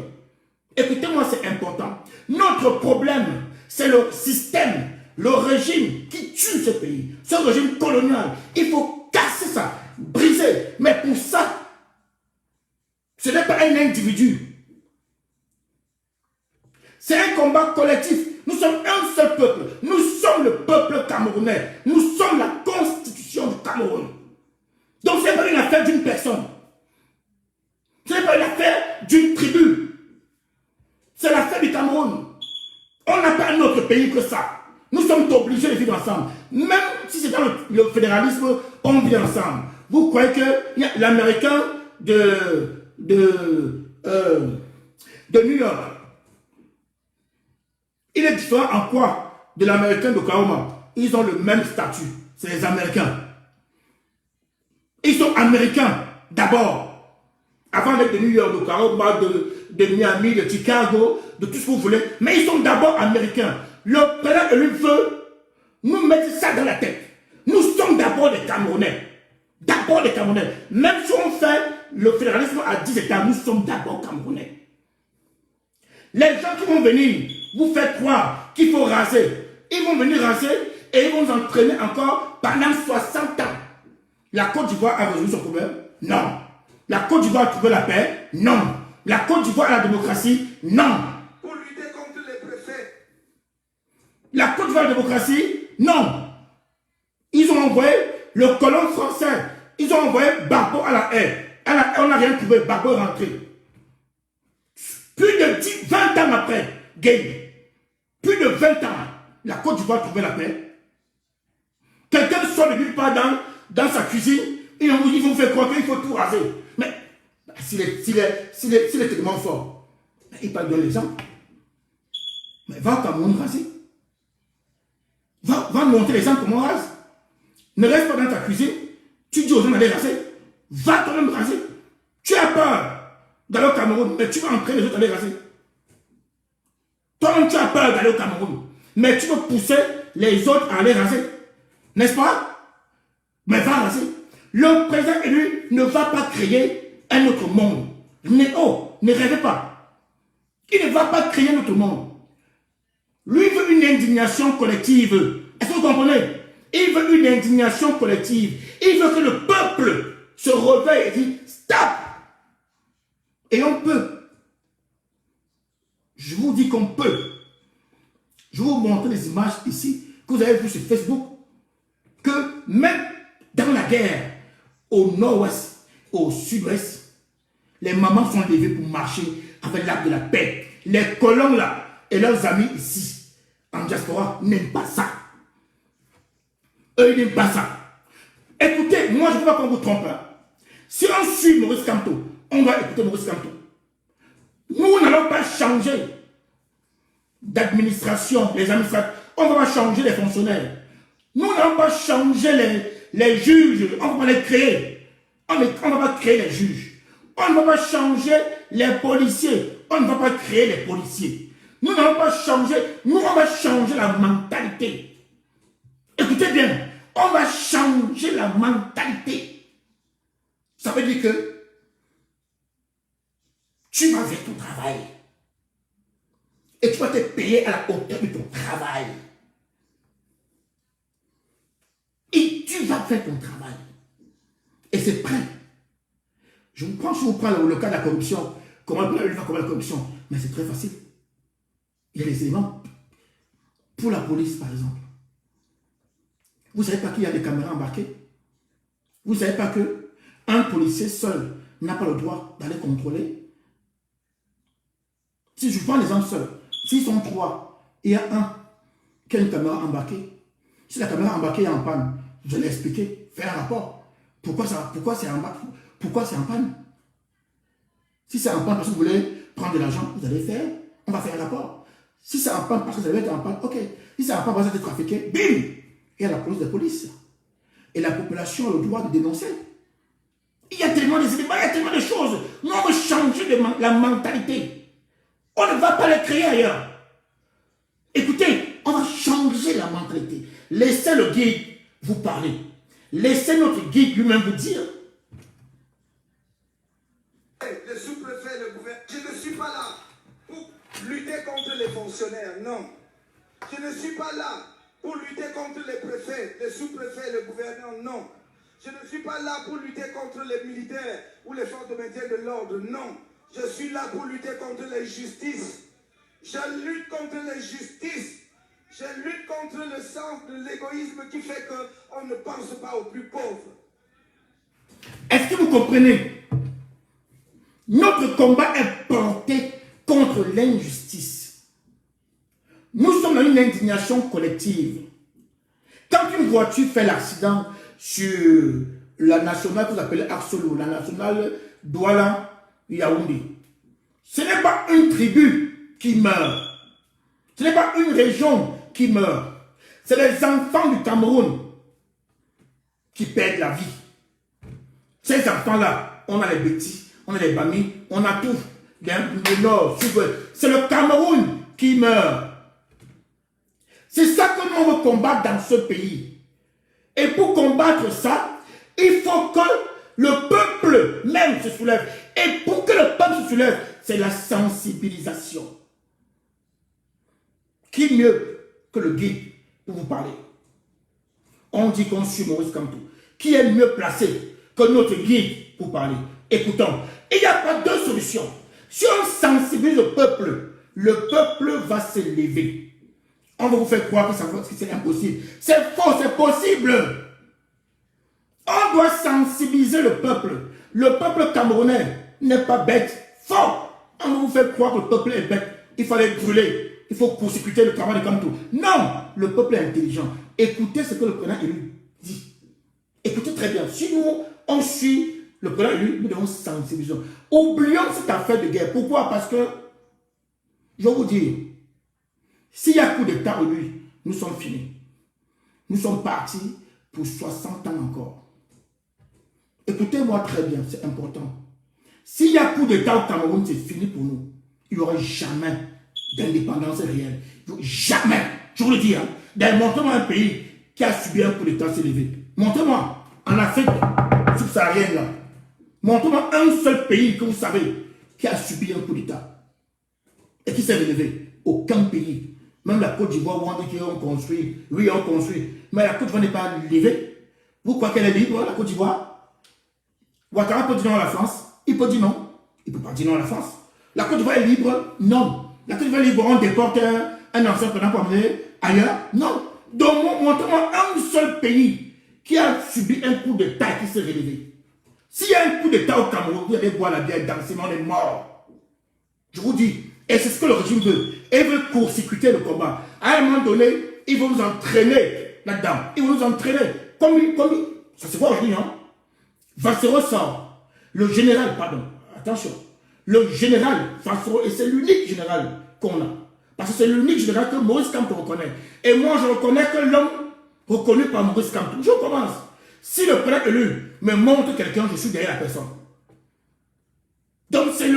Écoutez-moi, c'est important. Notre problème, c'est le système, le régime qui tue ce pays. Ce régime colonial. Il faut casser ça, briser. Mais pour ça, ce n'est pas un individu. C'est un combat collectif. Nous sommes un seul peuple. Nous sommes le peuple camerounais. Nous sommes la constitution du Cameroun. Donc ce n'est pas une affaire d'une personne. Ce n'est pas une affaire d'une tribu. C'est l'affaire du Cameroun. On n'a pas un autre pays que ça. Nous sommes obligés de vivre ensemble. Même si c'est dans le fédéralisme, on vit ensemble. Vous croyez que l'Américain de New York, il est différent en quoi de l'Américain de Kaoma? Ils ont le même statut. C'est les Américains. Ils sont Américains d'abord. Avant d'être de New York, de Kaoma, de Miami, de Chicago, de tout ce que vous voulez. Mais ils sont d'abord Américains. Le président élu veut nous mettre ça dans la tête. Nous sommes d'abord des Camerounais. D'abord des Camerounais. Même si on fait le fédéralisme à 10 États, nous sommes d'abord Camerounais. Les gens qui vont venir vous faire croire qu'il faut raser, ils vont venir raser et ils vont nous entraîner encore pendant 60 ans. La Côte d'Ivoire a résolu son problème? Non. La Côte d'Ivoire a trouvé la paix? Non. La Côte d'Ivoire a la démocratie? Non. Pour lutter contre les préfets. La Côte d'Ivoire a la démocratie? Non. Ils ont envoyé le colon français. Ils ont envoyé Gbagbo à la haie. On n'a rien trouvé. Gbagbo est rentré. Plus de 20 ans après, Gueye. plus de 20 ans, la Côte d'Ivoire trouvait la paix. Quelqu'un sort de nulle part dans sa cuisine, ils vont faire croire qu'il faut tout raser. Mais s'il est tellement fort, il parle de l'exemple. Mais va au Cameroun raser. Va montrer les gens comment on rase. Ne reste pas dans ta cuisine. Tu dis aux gens d'aller raser. Va toi-même raser. Tu as peur d'aller au Cameroun, mais tu vas entraîner les autres à aller raser. Toi-même, tu as peur d'aller au Cameroun, mais tu veux pousser les autres à aller raser. N'est-ce pas? Mais va raser. Le président élu ne va pas créer un autre monde. Ne rêvez pas. Il ne va pas créer un autre monde. Lui veut une indignation collective. Est-ce que vous comprenez? Il veut une indignation collective. Il veut que le peuple se réveille et dise stop. Et on peut. Je vous dis qu'on peut. Je vais vous montrer des images ici que vous avez vues sur Facebook. Que même dans la guerre, au nord-ouest, au sud-ouest, les mamans sont levées pour marcher avec l'arbre de la paix. Les colons là et leurs amis ici, en diaspora, n'aiment pas ça. Eux, ils n'aiment pas ça. Écoutez, moi je ne veux pas qu'on vous trompe. Hein. Si on suit Maurice Kamto, on doit écouter Maurice Kamto. Nous n'allons pas changer d'administration, les administrateurs. On ne va pas changer les fonctionnaires. Nous n'allons pas changer les juges. On ne va pas les créer. On ne va pas créer les juges. On ne va pas changer les policiers. On ne va pas créer les policiers. Nous n'allons pas changer. Nous, on va changer la mentalité. Écoutez bien. On va changer la mentalité. Ça veut dire que tu vas faire ton travail. Et tu vas te payer à la hauteur de ton travail. Et tu vas faire ton travail. Et c'est prêt. Je vous prends le cas de la corruption. Comment on peut combattre la corruption? Mais c'est très facile. Il y a des éléments. Pour la police, par exemple. Vous ne savez pas qu'il y a des caméras embarquées? Vous ne savez pas qu'un policier seul n'a pas le droit d'aller contrôler? Si je prends l'exemple seul, s'ils sont 3, et il y a un qui a une caméra embarquée. Si la caméra embarquée est en panne, je l'ai expliqué, fais un rapport. Pourquoi c'est en panne? Si c'est en panne parce que vous voulez prendre de l'argent, vous allez faire, on va faire un rapport. Si c'est en panne parce que vous allez être en panne, ok. Si c'est en panne parce que vous êtes trafiqué, bim! Il y a la police. Et la population a le droit de dénoncer. Il y a tellement de éléments, il y a tellement de choses. Nous, on veut changer la mentalité. On ne va pas les créer ailleurs. Écoutez, on va changer la mentalité. Laissez le guide vous parler. Laissez notre guide lui-même vous dire. Le sous-préfet, le gouverneur, je ne suis pas là pour lutter contre les fonctionnaires, non. Je ne suis pas là pour lutter contre les préfets, les sous-préfets, le gouverneur, non. Je ne suis pas là pour lutter contre les militaires ou les forces de maintien de l'ordre, non. Je suis là pour lutter contre l'injustice. Je lutte contre l'injustice. Je lutte contre le sens de l'égoïsme qui fait qu'on ne pense pas aux plus pauvres. Est-ce que vous comprenez? Notre combat est porté contre l'injustice. Nous sommes dans une indignation collective. Quand une voiture fait l'accident sur la nationale que vous appelez Arsolo, la nationale Douala-Yaoundé, ce n'est pas une tribu qui meurt. Ce n'est pas une région qui meurt. C'est les enfants du Cameroun qui perdent la vie. Ces enfants-là, on a les Bétis, on a les Bami, on a tout. Le nord, sud-ouest. C'est le Cameroun qui meurt. C'est ça que nous on veut combattre dans ce pays. Et pour combattre ça, il faut que le peuple même se soulève. Et pour que le peuple se soulève, c'est la sensibilisation. Qui mieux que le guide pour vous parler? On dit qu'on suit Maurice Kamto. Qui est mieux placé que notre guide pour parler? Écoutons, il n'y a pas deux solutions. Si on sensibilise le peuple va se lever. On va vous faire croire que c'est impossible. C'est faux, c'est possible. On doit sensibiliser le peuple. Le peuple camerounais n'est pas bête. Faux. On va vous faire croire que le peuple est bête. Il fallait brûler. il faut consécuter le travail de Kamto. Non, le peuple est intelligent. Écoutez ce que le président élu dit. Écoutez très bien. Si nous, on suit le président élu, nous devons sensibiliser. Oublions cette affaire de guerre. Pourquoi? Parce que, je vais vous dire, s'il y a coup d'État aujourd'hui, nous sommes finis. Nous sommes partis pour 60 ans encore. Écoutez-moi très bien, c'est important. S'il y a coup d'État au Cameroun, c'est fini pour nous. Il n'y aura jamais d'indépendance réelle. Jamais. Je vous le dis. Hein. Montrez-moi un pays qui a subi un coup d'État s'élever. Montrez-moi. En Afrique subsaharienne, là. Montrez-moi un seul pays que vous savez qui a subi un coup d'État et qui s'est relevé. Aucun pays. Même la Côte d'Ivoire, où on dit qu'on construit. Oui, on construit. Mais la Côte d'Ivoire n'est pas levée. Vous croyez qu'elle est libre, la Côte d'Ivoire? Ouattara peut dire non à la France. Il peut dire non. Il ne peut pas dire non à la France. La Côte d'Ivoire est libre? Non. La Côte d'Ivoire est libre, on déporte un ancien président pour amener ailleurs? Non. Donc, montrez-moi un seul pays qui a subi un coup d'État qui s'est relevé. S'il y a un coup d'État au Cameroun, vous allez boire la bière, danser, on est mort. Je vous dis, et c'est ce que le régime veut. Il veut court-circuiter le combat. À un moment donné, il va nous entraîner là-dedans. Il va nous entraîner. Comme ça se voit aujourd'hui, hein. Vassero sort. Le général, pardon, attention. Le général Vassero, et c'est l'unique général qu'on a. Parce que c'est l'unique général que Maurice Kamto reconnaît. Et moi, je reconnais que l'homme reconnu par Maurice Kamto. Je commence. Si le président élu me montre quelqu'un, je suis derrière la personne. Donc, c'est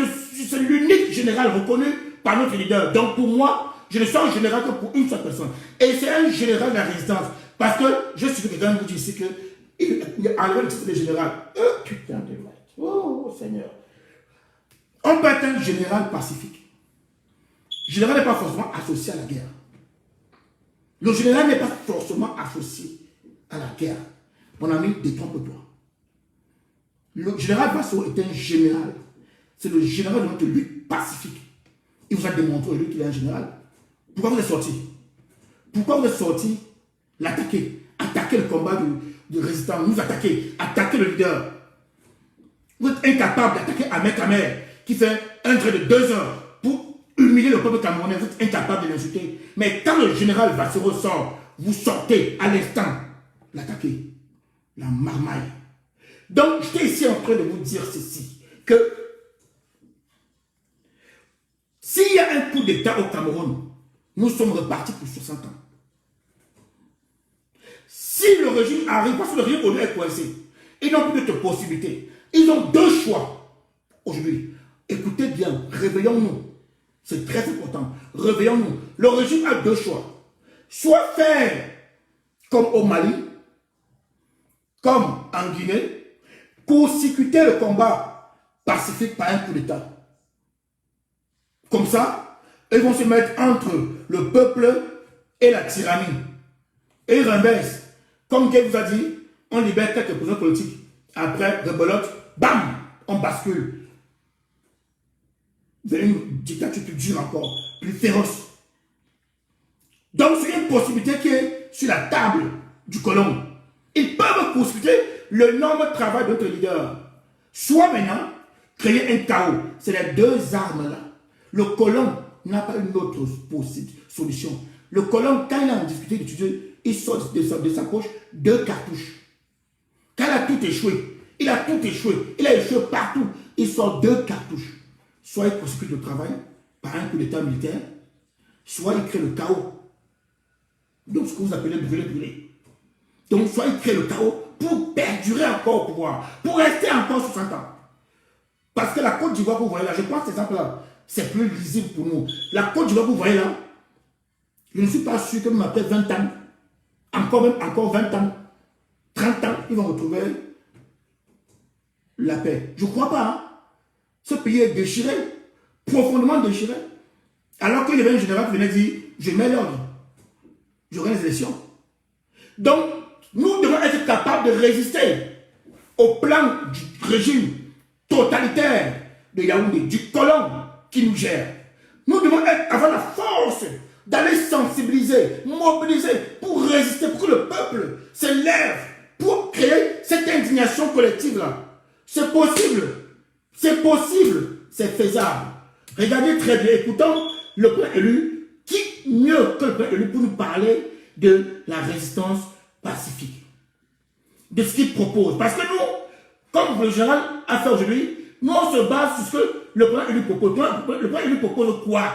l'unique général reconnu par notre leader. Donc, pour moi, je ne suis un général que pour une seule personne. Et c'est un général de la résistance. Parce que je suis quelqu'un qui vous dit ici que il a enlevé le titre de général. Putain de merde. Oh, Seigneur. On peut être un général pacifique. Le général n'est pas forcément associé à la guerre. Le général n'est pas forcément associé à la guerre. Mon ami, détrompe-toi. Le général Basso est un général. C'est le général de notre lutte pacifique. Il vous a démontré aujourd'hui qu'il est un général. Pourquoi vous êtes sorti? Pourquoi vous êtes sorti l'attaquer? Attaquer le combat de résistance, nous attaquer le leader. Vous êtes incapable d'attaquer Ahmed Kamer qui fait un trait de 2 heures pour humilier le peuple camerounais. Vous êtes incapable de l'insulter. Mais quand le général Bassero sort, vous sortez à l'instant l'attaquer. La marmaille. Donc, j'étais ici en train de vous dire ceci, que s'il y a un coup d'État au Cameroun, nous sommes repartis pour 60 ans. Si le régime arrive, parce que le régime au lieu est coincé, ils n'ont plus de possibilités. Ils ont 2 choix aujourd'hui. Écoutez bien, réveillons-nous. C'est très important. Réveillons-nous. Le régime a 2 choix. Soit faire comme au Mali, comme en Guinée, court-circuiter le combat pacifique par un coup d'État. Comme ça, ils vont se mettre entre le peuple et la tyrannie. Et ils renversent. Comme Guy vous a dit, on libère quelques prisonniers politiques. Après, rebelote, bam, on bascule. Vous avez une dictature plus dure encore, plus féroce. Donc, c'est une possibilité qui est sur la table du colon. Ils peuvent consulter le nombre de travail de notre leader. Soit maintenant, créer un chaos. C'est les 2 armes-là. Le colon n'a pas une autre possible solution. Le colon, quand il a discuté d'étudier, il sort de sa poche 2 cartouches. Quand il a tout échoué, il a échoué partout. Il sort 2 cartouches. Soit il consécute le travail par un coup d'état militaire, soit il crée le chaos. Donc ce que vous appelez brûler. Donc soit il crée le chaos pour perdurer encore au pouvoir, pour rester encore 60 ans. Parce que la Côte d'Ivoire que vous voyez là, je pense que cet exemple-là, c'est plus lisible pour nous. La Côte d'Ivoire que vous voyez là, je ne suis pas sûr que même après 20 ans, encore 20 ans, 30 ans, ils vont retrouver la paix. Je ne crois pas. Hein? Ce pays est déchiré, profondément déchiré. Alors qu'il y avait un général qui venait dire, je mets l'ordre, j'aurai les élections. Donc, nous devons être capables de résister au plan du régime totalitaire de Yaoundé, du colon qui nous gère. Nous devons avoir la force d'aller sensibiliser, mobiliser pour résister, pour que le peuple se lève, pour créer cette indignation collective-là. C'est possible, c'est faisable. Regardez très bien, écoutons le peuple élu qui mieux que le président élu pour nous parler de la résistance pacifique, de ce qu'il propose. Parce que nous, comme le général a fait aujourd'hui, nous on se base sur ce que le président élu propose. Le président élu propose quoi?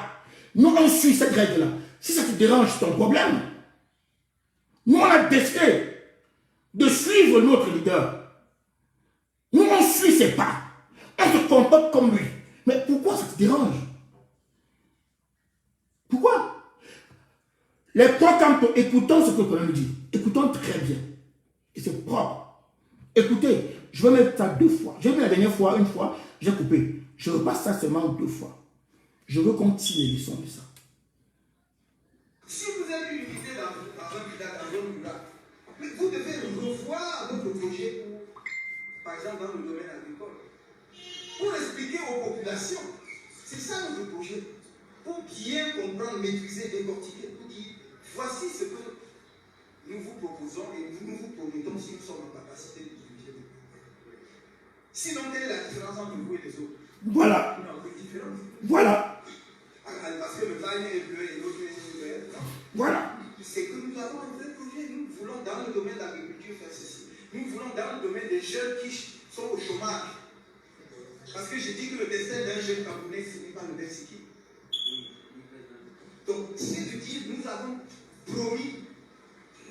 Nous on suit cette règle-là. Si ça te dérange, c'est ton problème. Nous on a décidé de suivre notre leader. Nous on suit ses pas. On se comporte comme lui. Mais pourquoi ça te dérange? Pourquoi? Les trois cantons, écoutons ce que le président nous dit. Écoutons très bien. Et c'est propre. Écoutez, je vais mettre ça 2 fois. J'ai mis la dernière fois, 1 fois, j'ai coupé. Je repasse ça seulement 2 fois. Je veux qu'on tire les leçons de ça. Si vous avez une idée dans un village, dans un village, mais vous devez revoir votre projet, par exemple dans le domaine agricole, pour expliquer aux populations. C'est ça notre projet. Pour bien comprendre, maîtriser, décortiquer, pour dire voici ce que nous vous proposons et nous vous promettons si nous sommes en capacité de diriger. Sinon, quelle est la différence entre vous et les autres? Voilà. Voilà. Parce que le bail est bleu et l'autre est vert. Voilà. C'est que nous avons un vrai projet. Nous voulons dans le domaine de l'agriculture faire ceci. Nous voulons dans le domaine des jeunes qui sont au chômage. Parce que je dis que le destin d'un jeune Camerounais, ce n'est pas le Mexique. Donc, c'est de dire, nous avons promis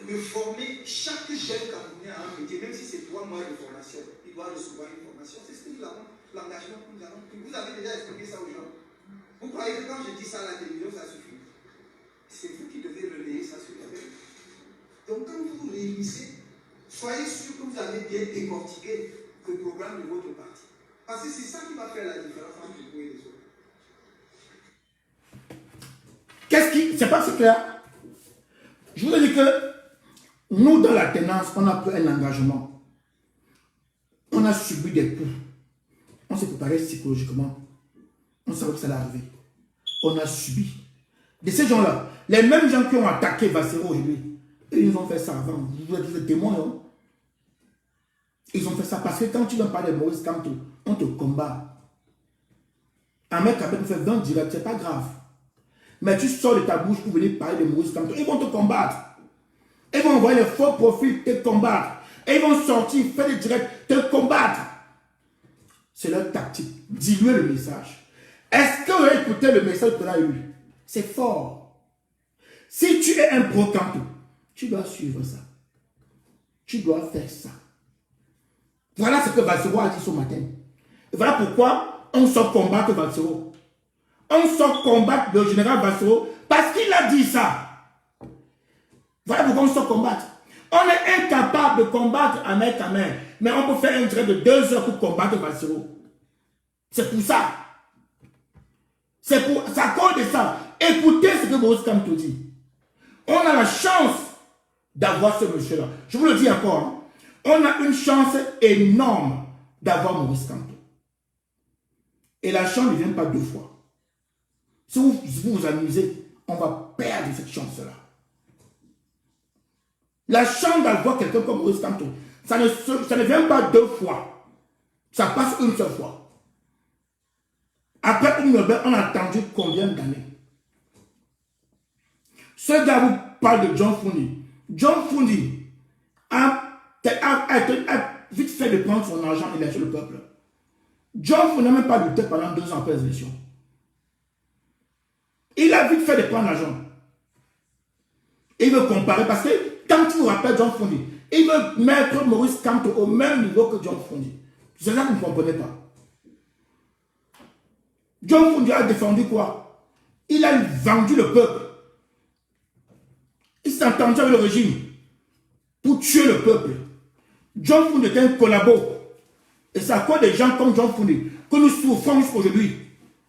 de former chaque jeune Camerounais à un métier, même si c'est 3 mois de formation. Il doit recevoir une formation. C'est ce que nous avons, l'engagement que nous avons. Vous avez déjà expliqué ça aux gens. Vous croyez que quand je dis ça à la télévision, ça suffit? C'est vous qui devez relayer ça sur la télé. Donc, quand vous vous réunissez, soyez sûr que vous avez bien décortiqué le programme de votre parti. Parce que c'est ça qui va faire la différence entre vous et les autres. Qu'est-ce qui... C'est pas si clair. Je vous ai dit que nous, dans la tenance, on a pris un engagement. On a subi des coups. On s'est préparé psychologiquement. On savait que ça allait arriver. On a subi. De ces gens-là, les mêmes gens qui ont attaqué Bassero aujourd'hui, ils ont fait ça avant. Vous êtes des témoins, non? Ils ont fait ça parce que quand tu viens parler de Maurice Kamto, on te combat. Un mec a fait 20 directs, c'est pas grave. Mais tu sors de ta bouche pour venir parler de Maurice Kamto, ils vont te combattre. Ils vont envoyer les faux profils te combattre. Et ils vont sortir, faire des directs, te combattre. C'est leur tactique. Diluer le message. Est-ce que vous avez écouté le message que tu as eu? C'est fort. Si tu es un pro-Kamto, tu dois suivre ça. Tu dois faire ça. Voilà ce que Bassero a dit ce matin. Et voilà pourquoi on sort combattre Bassero. On sort combattre le général Bassero parce qu'il a dit ça. Voilà pourquoi on sort combattre. On est incapable de combattre à main à main. Mais on peut faire un direct de 2 heures pour combattre Bassero. C'est pour ça. C'est à cause de ça. Écoutez ce que Maurice Kamto dit. On a la chance d'avoir ce monsieur-là. Je vous le dis encore. Hein. On a une chance énorme d'avoir Maurice Kamto. Et la chance ne vient pas 2 fois. Si vous vous amusez, on va perdre cette chance-là. La chance d'avoir quelqu'un comme Maurice Kamto, ça ne vient pas 2 fois. Ça passe une seule fois. Après une Nobel, on a attendu combien d'années? Ce gars vous parle de John Fundi. John Fundi a vite fait de prendre son argent et lâcher le peuple. John Fundi n'a même pas lutté pendant 2 ans après les élections. Il a vite fait de prendre l'argent. Il veut comparer parce que quand tu vous rappelles John Fundi, il veut mettre Maurice Kamto au même niveau que John Fundi. C'est ça que vous ne comprenez pas. John Fundi a défendu quoi? Il a vendu le peuple. Il s'est entendu avec le régime pour tuer le peuple. John Fundi était un collabo. Et c'est à cause des gens comme John Fundi que nous souffrons jusqu'aujourd'hui.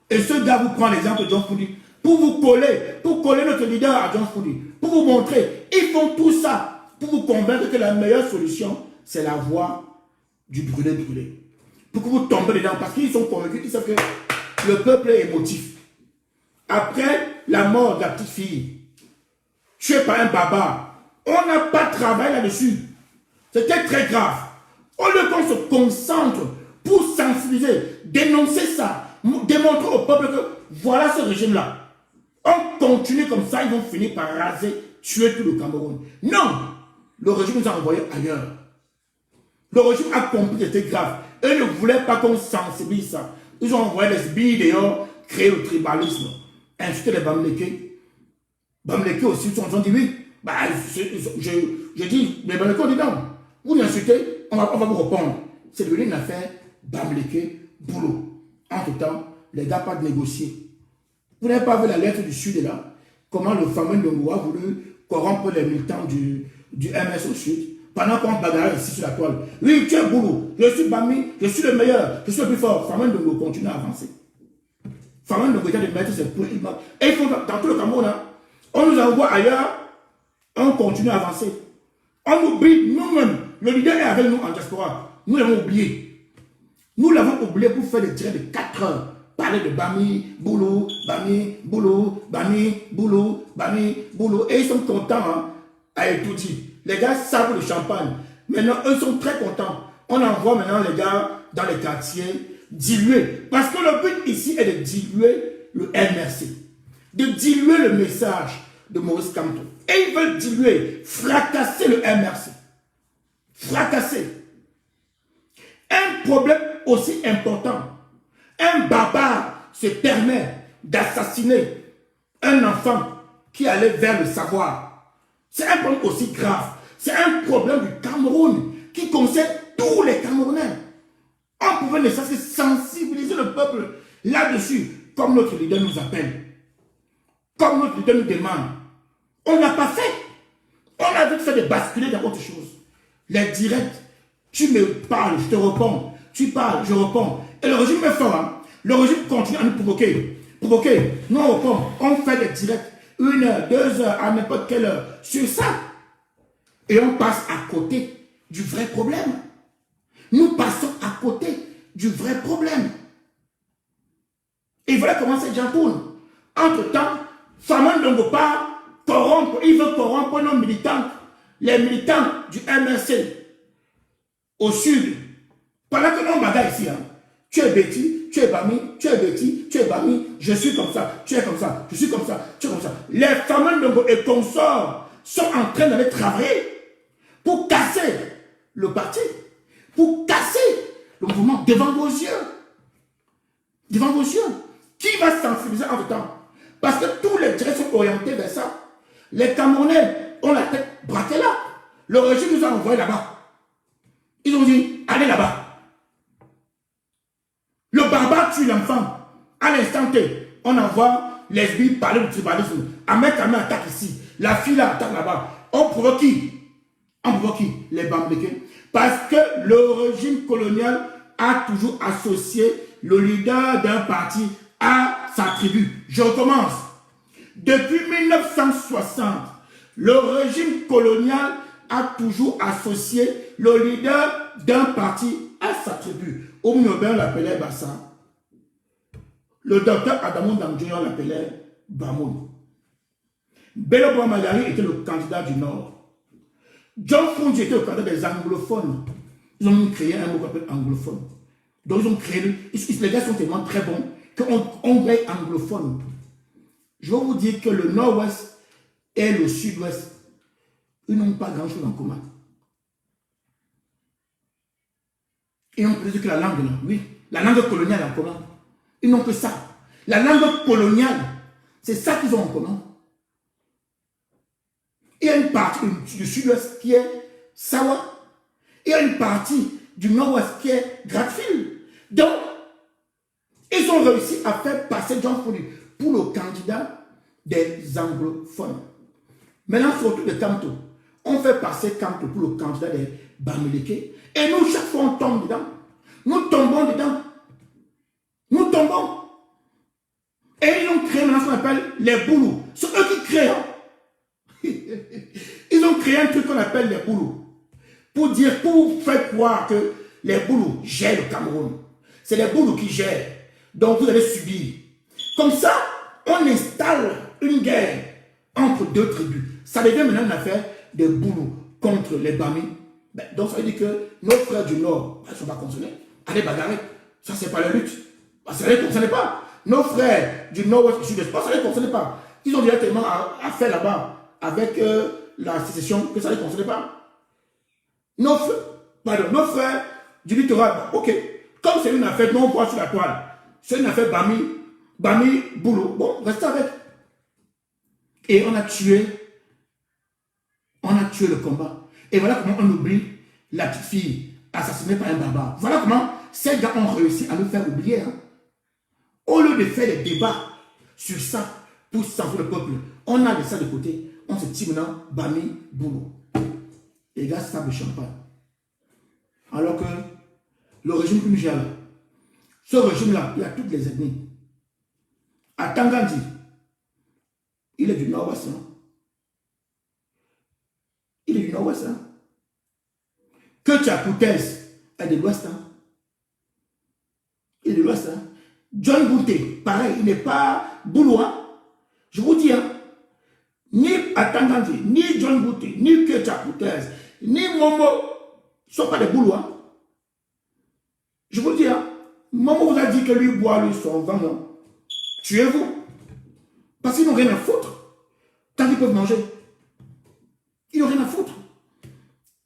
Et ce gars vous prend l'exemple de John Fundi pour vous coller, pour coller notre leader à John Fundi, pour vous montrer. Ils font tout ça pour vous convaincre que la meilleure solution, c'est la voie du brûlé-brûlé. Pour que vous tombez dedans, parce qu'ils sont convaincus, ils savent que le peuple est émotif. Après la mort de la petite fille, tuée par un barbare, on n'a pas travaillé là-dessus. C'était très grave. Au lieu qu'on se concentre pour sensibiliser, dénoncer ça, démontrer au peuple que voilà ce régime-là. On continue comme ça, ils vont finir par raser, tuer tout le Cameroun. Non! Le régime nous a envoyés ailleurs. Le régime a compris que c'était grave. Eux ne voulaient pas qu'on sensibilise ça. Ils ont envoyé les billes dehors, créer le tribalisme, insulter les Bamileke. Bamileke aussi, ils ont dit oui. Bah, je dis, les Bamileke ont dit non. Vous l'insultez, on va vous répondre. C'est devenu une affaire Bamileke, boulot. Entre-temps, les gars pas de négocier. Vous n'avez pas vu la lettre du Sud là? Comment le fameux Ndongo a voulu corrompre les militants du MS au Sud pendant qu'on bagarre ici sur la toile. Oui, tu es boulot. Je suis Bami, je suis le meilleur, je suis le plus fort. Fameux Ndongo continue à avancer. Fameux Ndongo était de mettre ses points. Et il faut dans tout le Cameroun, hein, on nous envoie ailleurs, on continue à avancer. On oublie nous-mêmes. Le leader est avec nous en diaspora. Nous l'avons oublié. Nous l'avons oublié pour faire des tirets de 4 heures. Parler de Bami, boulot, Bami, boulot, Bami, boulot, Bami, boulot. Et ils sont contents hein, à étudier. Les gars savent le champagne. Maintenant, eux sont très contents. On envoie maintenant les gars dans les quartiers diluer. Parce que le but ici est de diluer le MRC. De diluer le message de Maurice Kamto. Et ils veulent diluer, fracasser le MRC. Fracasser. Un problème aussi important. Un barbare se permet d'assassiner un enfant qui allait vers le savoir. C'est un problème aussi grave. C'est un problème du Cameroun qui concerne tous les Camerounais. On pouvait ne cesser sensibiliser le peuple là-dessus, comme notre leader nous appelle. Comme notre leader nous demande. On ne l'a pas fait. On a vu faire de basculer dans autre chose. Les directs, tu me parles, je te réponds. Tu parles, je réponds. Et le régime est fort. Hein? Le régime continue à nous provoquer. Provoquer. Nous on répond. On fait des directs 1 heure, 2 heures, à n'importe quelle heure. Sur ça. Et on passe à côté du vrai problème. Nous passons à côté du vrai problème. Il voulait commencer Djankoun. Entre-temps, Fameux Ndongo pas corrompre. Il veut corrompre nos militants. Les militants du MRC. Au sud. Pendant que l'on bagaille ici, hein, tu es Betty, tu es Bami, tu es Betty, tu es Bami, je suis comme ça, tu es comme ça, je suis comme ça, tu es comme ça. Les fameux Ndongo et consorts sont en train d'aller travailler pour casser le parti, pour casser le mouvement devant vos yeux. Devant vos yeux. Qui va sensibiliser en tout temps? Parce que tous les directs sont orientés vers ça. Les Camerounais ont la tête braquée là. Le régime nous a envoyés là-bas. Ils ont dit, allez là-bas. Le barbare tue l'enfant. À l'instant T, on envoie les billes parler du tribalisme. Ahmed Kamé attaque ici. La fille là attaque là-bas. On provoque qui? On provoque qui? Les Bamileke. Parce que le régime colonial a toujours associé le leader d'un parti à sa tribu. Je recommence. Depuis 1960, le régime colonial a toujours associé le leader d'un parti à sa tribu. Oumyobin l'appelait Bassa. Le docteur Adamou Damdjoyon l'appelait Bamoun. Bello Bouamagari était le candidat du Nord. John Fundi était le candidat des anglophones. Ils ont créé un mot qu'on appelle anglophone. Donc ils ont créé, les gars sont tellement très bons qu'on va être anglophone. Je vais vous dire que le nord-ouest et le sud-ouest, ils n'ont pas grand-chose en commun. Ils n'ont plus que la langue, là. Oui, la langue coloniale en commun. Ils n'ont que ça. La langue coloniale, c'est ça qu'ils ont en commun. Il y a une partie du sud-ouest qui est Sawa. Il y a une partie du nord-ouest qui est Gratfield. Donc, ils ont réussi à faire passer John Fouli pour le candidat des anglophones. Maintenant, surtout de Kamto, on fait passer Kamto pour le candidat des Bamileke. Et nous, chaque fois, on tombe dedans. Nous tombons dedans. Nous tombons. Et ils ont créé maintenant ce qu'on appelle les boulous. C'est eux qui créent. Ils ont créé un truc qu'on appelle les boulous. Pour dire, pour faire croire que les boulous gèrent le Cameroun. C'est les boulous qui gèrent. Donc vous allez subir. Comme ça, on installe une guerre entre deux tribus. Ça devient maintenant une affaire de boulous contre les Bami. Donc ça veut dire que nos frères du Nord, ils ne sont pas concernés. Allez bagarrer. Ça, c'est pas la lutte. Ça ne les concerne pas. Nos frères du Nord-Ouest, du Sud-Est, ça ne les concerne pas. Ils ont déjà tellement à faire là-bas avec la sécession que ça ne les concerne pas. Nos frères du littoral, ok, comme c'est une affaire non voit sur la toile, c'est une affaire Bami, Boulot, bon, restez avec. Et on a tué le combat. Et voilà comment on oublie la petite fille assassinée par un barbare. Voilà comment ces gars ont réussi à nous faire oublier. Hein. Au lieu de faire des débats sur ça pour sauver le peuple, on a laissé ça de côté. On se dit maintenant Bami, Boulot. Les gars savent le champagne. Alors que le régime que nous gère, ce régime-là, il y a toutes les ethnies. À Tangandi, il est du nord-ouest. Hein? Il est du nord-ouest. Hein? Que Tchakoutès est de l'ouest. Hein? Il est de l'ouest. Hein? John Bouté, pareil, il n'est pas boulois. Je vous dis, hein, ni Atangandi, ni John Bouté, ni que Tchakoutès, ni Momo ne sont pas des boulois. Je vous dis, hein, Momo vous a dit que lui boit lui son vin, non? Tuez-vous. Parce qu'ils n'ont rien à foutre. Tant qu'ils peuvent manger. Ils n'ont rien à foutre.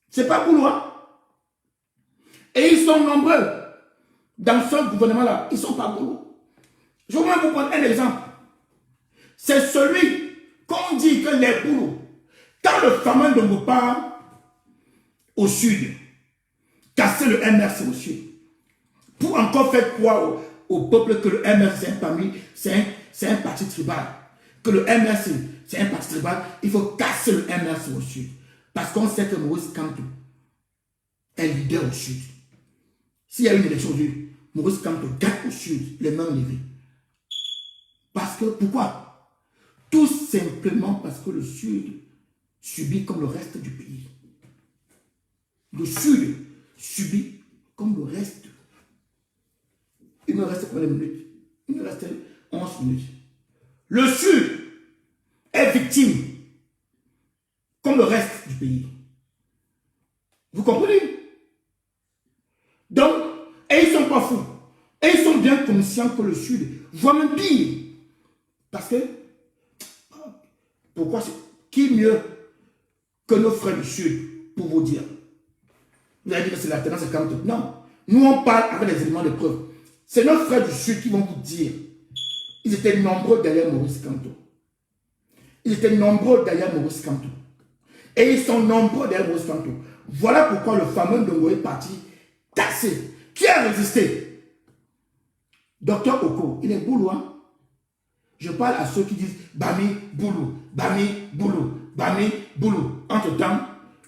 Ce n'est pas boulois. Et ils sont nombreux. Dans ce gouvernement-là, ils ne sont pas boulots. Je vais vous prendre un exemple. C'est celui qu'on dit que les boulots, quand le fameux de Moupa au sud, casser le MRC au sud, pour encore faire croire au peuple que le MRC c'est un parti tribal, que le MRC c'est un parti tribal, il faut casser le MRC au sud. Parce qu'on sait que Maurice Kamto est leader au sud. S'il y a une élection aujourd'hui, Maurice Kamto gagne au sud, les mains levées. Parce que, pourquoi? Tout simplement parce que le sud subit comme le reste du pays. Le sud subit comme le reste. Il me reste combien de minutes? Il me reste 11 minutes. Le sud est victime comme le reste du pays. Vous comprenez? Donc, et ils ne sont pas fous. Et ils sont bien conscients que le sud voit même pire. Parce que, pourquoi qui mieux que nos frères du sud pour vous dire? Vous allez dire que c'est la tendance à 40. Non. Nous, on parle avec des éléments de preuve. C'est nos frères du sud qui vont vous dire. Ils étaient nombreux derrière Maurice Kamto. Ils étaient nombreux derrière Maurice Kamto. Et ils sont nombreux derrière Maurice Kamto. Voilà pourquoi le fameux Ndongo est parti cassé. Qui a résisté? Docteur Oko, il est boulois. Je parle à ceux qui disent Bami, Boulou, Bami, Boulou, Bami, Boulou. Entre-temps,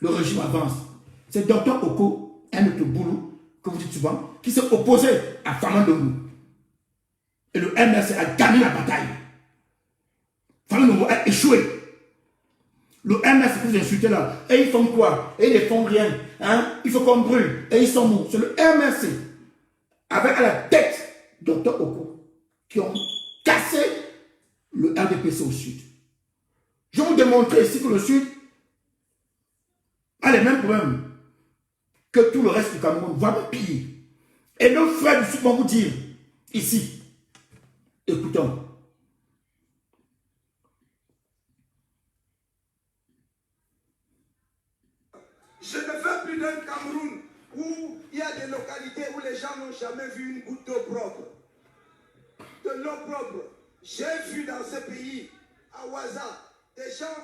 le régime avance. C'est Docteur Oko, un autre Boulou, que vous dites souvent, qui s'est opposé à Famandongo. Et le MRC a gagné la bataille. Famandongo a échoué. Le MRC, vous insultez là. Et ils font quoi? Et ils ne font rien. Hein? Il faut qu'on brûle. Et ils sont morts. C'est le MRC, avec à la tête Docteur Oko, qui ont cassé le RDPC au sud. Je vais vous démontrer ici que le sud a les mêmes problèmes que tout le reste du Cameroun, voire pire. Et nos frères du sud vont vous dire, ici, écoutons. Je ne veux plus d'un Cameroun où il y a des localités où les gens n'ont jamais vu une goutte d'eau propre. De l'eau propre. J'ai vu dans ce pays, à Ouaza, des gens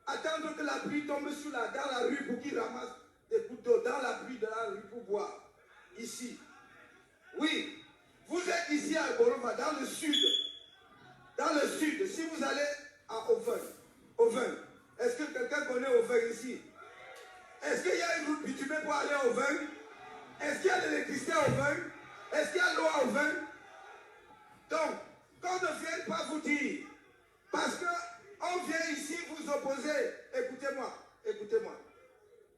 attendre que la pluie tombe dans la rue pour qu'ils ramassent des gouttes d'eau dans la pluie de la rue pour boire. Ici. Oui, vous êtes ici à Borova, dans le sud. Dans le sud, si vous allez à Oven, est-ce que quelqu'un connaît Oven ici? Est-ce qu'il y a une route bitumée pour aller à Oven? Est-ce qu'il y a de l'électricité à Oven? Est-ce qu'il y a l'eau à Oven? Donc, qu'on ne vienne pas vous dire, parce qu'on vient ici vous opposer, écoutez-moi,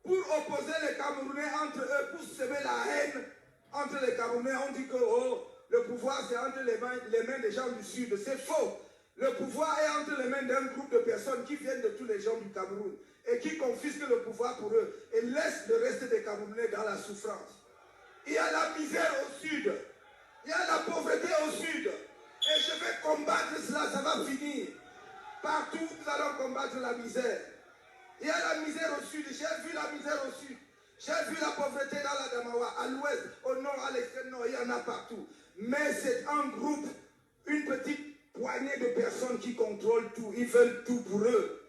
pour opposer les Camerounais entre eux, pour semer la haine entre les Camerounais, on dit que le pouvoir c'est entre les mains des gens du Sud. C'est faux. Le pouvoir est entre les mains d'un groupe de personnes qui viennent de tous les gens du Cameroun et qui confisquent le pouvoir pour eux et laissent le reste des Camerounais dans la souffrance. Il y a la misère au Sud, il y a la pauvreté au Sud. Et je vais combattre cela, ça va finir. Partout, nous allons combattre la misère. Il y a la misère au sud. J'ai vu la misère au sud. J'ai vu la pauvreté dans la Damawa, à l'ouest, au nord, à l'extrême nord. Il y en a partout. Mais c'est un groupe, une petite poignée de personnes qui contrôlent tout. Ils veulent tout pour eux.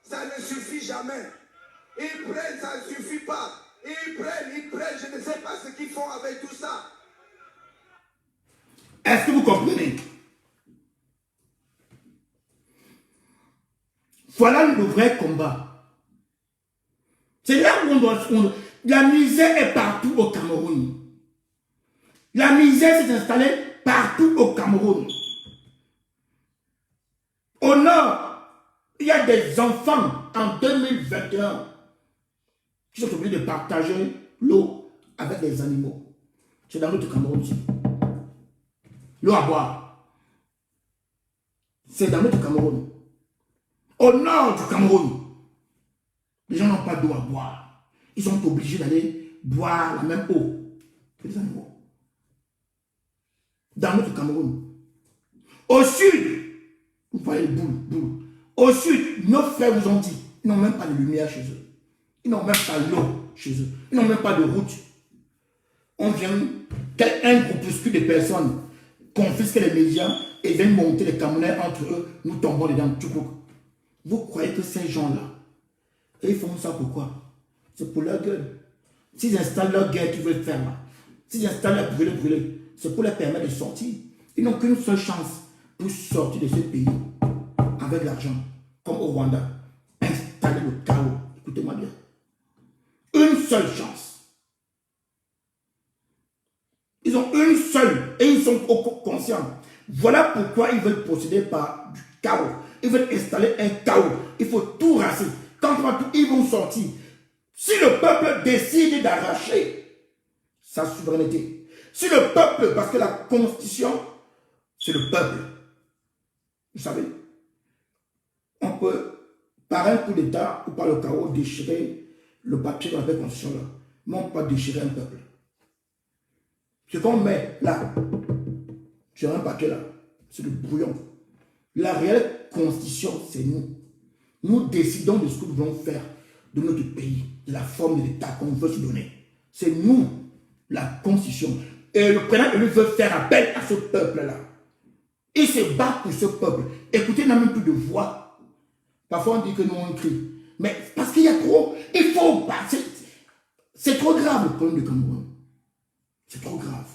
Ça ne suffit jamais. Ils prennent, ça ne suffit pas. Ils prennent. Je ne sais pas ce qu'ils font avec tout ça. Est-ce que vous comprenez? Voilà le vrai combat. C'est là où on doit... La misère est partout au Cameroun. La misère s'est installée partout au Cameroun. Au nord, il y a des enfants en 2021 qui sont obligés de partager l'eau avec les animaux. C'est dans notre Cameroun aussi. L'eau à boire. C'est dans notre Cameroun. Au nord du Cameroun, les gens n'ont pas d'eau à boire. Ils sont obligés d'aller boire la même eau que les animaux. Dans notre Cameroun. Au sud, vous voyez le boule. Au sud, nos frères vous ont dit, ils n'ont même pas de lumière chez eux. Ils n'ont même pas l'eau chez eux. Ils n'ont même pas de route. On vient, un groupuscule de personnes confisque les médias et viennent monter les Camerounais entre eux, nous tombons dedans. Vous croyez que ces gens-là, ils font ça pourquoi? C'est pour leur gueule. S'ils installent leur guerre qu'ils veulent faire là, s'ils installent leur brûler, c'est pour leur permettre de sortir. Ils n'ont qu'une seule chance pour sortir de ce pays avec l'argent, comme au Rwanda. Installer le chaos. Écoutez-moi bien. Une seule chance. Ils ont une seule et ils sont conscients. Voilà pourquoi ils veulent procéder par du chaos. Ils veulent installer un chaos. Il faut tout raser. Quand ils vont sortir, si le peuple décide d'arracher sa souveraineté, si le peuple, parce que la constitution, c'est le peuple. Vous savez, on peut, par un coup d'État ou par le chaos, déchirer le papier dans la constitution là. Mais on ne peut pas déchirer un peuple. Ce qu'on met là, sur un papier là, c'est le brouillon. La réelle constitution, c'est nous. Nous décidons de ce que nous voulons faire de notre pays, de la forme de l'État qu'on veut se donner. C'est nous, la constitution. Et le président lui veut faire appel à ce peuple-là. Il se bat pour ce peuple. Écoutez, il n'a même plus de voix. Parfois on dit que nous on crie. Mais parce qu'il y a trop, il faut passer. C'est trop grave le problème du Cameroun. C'est trop grave.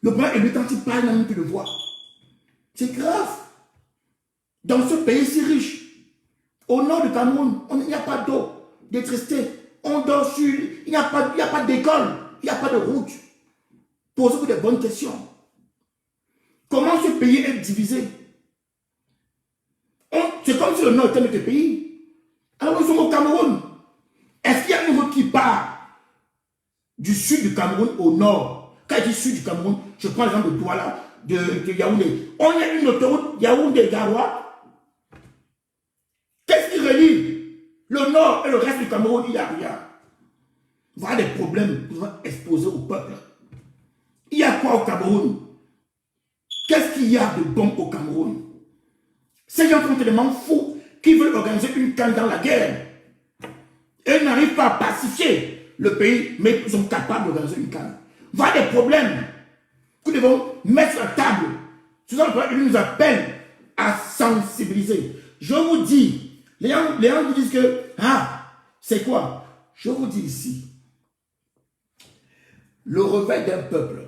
Le président élu, quand il parle, il n'a même plus de voix. C'est grave. Dans ce pays si riche, au nord du Cameroun, il n'y a pas d'eau, d'électricité. On dort sur... Il n'y a pas d'école, il n'y a pas de route. Posez-vous des bonnes questions. Comment ce pays est divisé? C'est comme si le nord était notre pays. Alors nous sommes au Cameroun. Est-ce qu'il y a une route qui part du sud du Cameroun au nord? Quand je dis sud du Cameroun, je prends l'exemple de Douala, de Yaoundé. On a une autoroute Yaoundé-Garoua. Qu'est-ce qui relie le nord et le reste du Cameroun? Il n'y a rien. Voilà des problèmes que nous allons exposer au peuple. Il y a quoi au Cameroun? Qu'est-ce qu'il y a de bon au Cameroun? Ces gens sont tellement fous qu'ils veulent organiser une canne dans la guerre. Et ils n'arrivent pas à pacifier le pays, mais ils sont capables d'organiser une canne. Voilà des problèmes que nous devons mettre sur la table. C'est ça pourquoi ils nous appellent à sensibiliser. Je vous dis, les gens vous disent que, c'est quoi? Je vous dis ici, le réveil d'un peuple.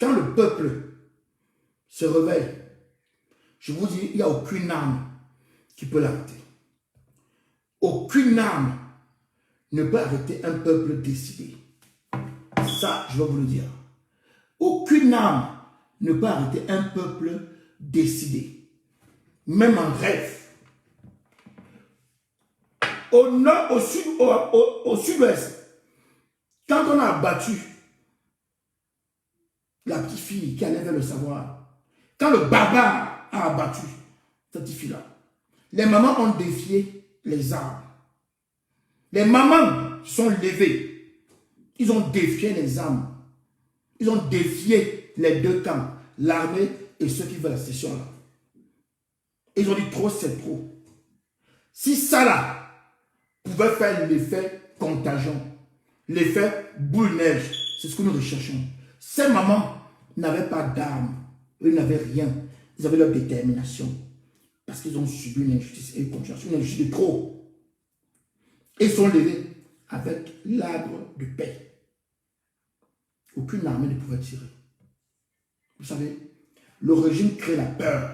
Quand le peuple se réveille, je vous dis, il n'y a aucune âme qui peut l'arrêter. Aucune âme ne peut arrêter un peuple décidé. Ça, je vais vous le dire. Aucune âme ne peut arrêter un peuple décidé. Même en rêve. Au nord, au sud, au sud-ouest, quand on a abattu la petite fille qui allait vers le savoir, quand le barbare a abattu cette petite fille-là, les mamans ont défié les armes. Les mamans sont levées. Ils ont défié les armes. Ils ont défié les deux camps. l'armée et ceux qui veulent la session là. Ils ont dit trop, c'est trop. Si ça là pouvait faire l'effet contagion, l'effet boule-neige, c'est ce que nous recherchons. Ces mamans n'avaient pas d'armes, eux n'avaient rien. Ils avaient leur détermination. Parce qu'ils ont subi une injustice et une contagion, une injustice de trop. Et ils sont levés avec l'arbre de paix. Aucune armée ne pouvait tirer. Vous savez, le régime crée la peur.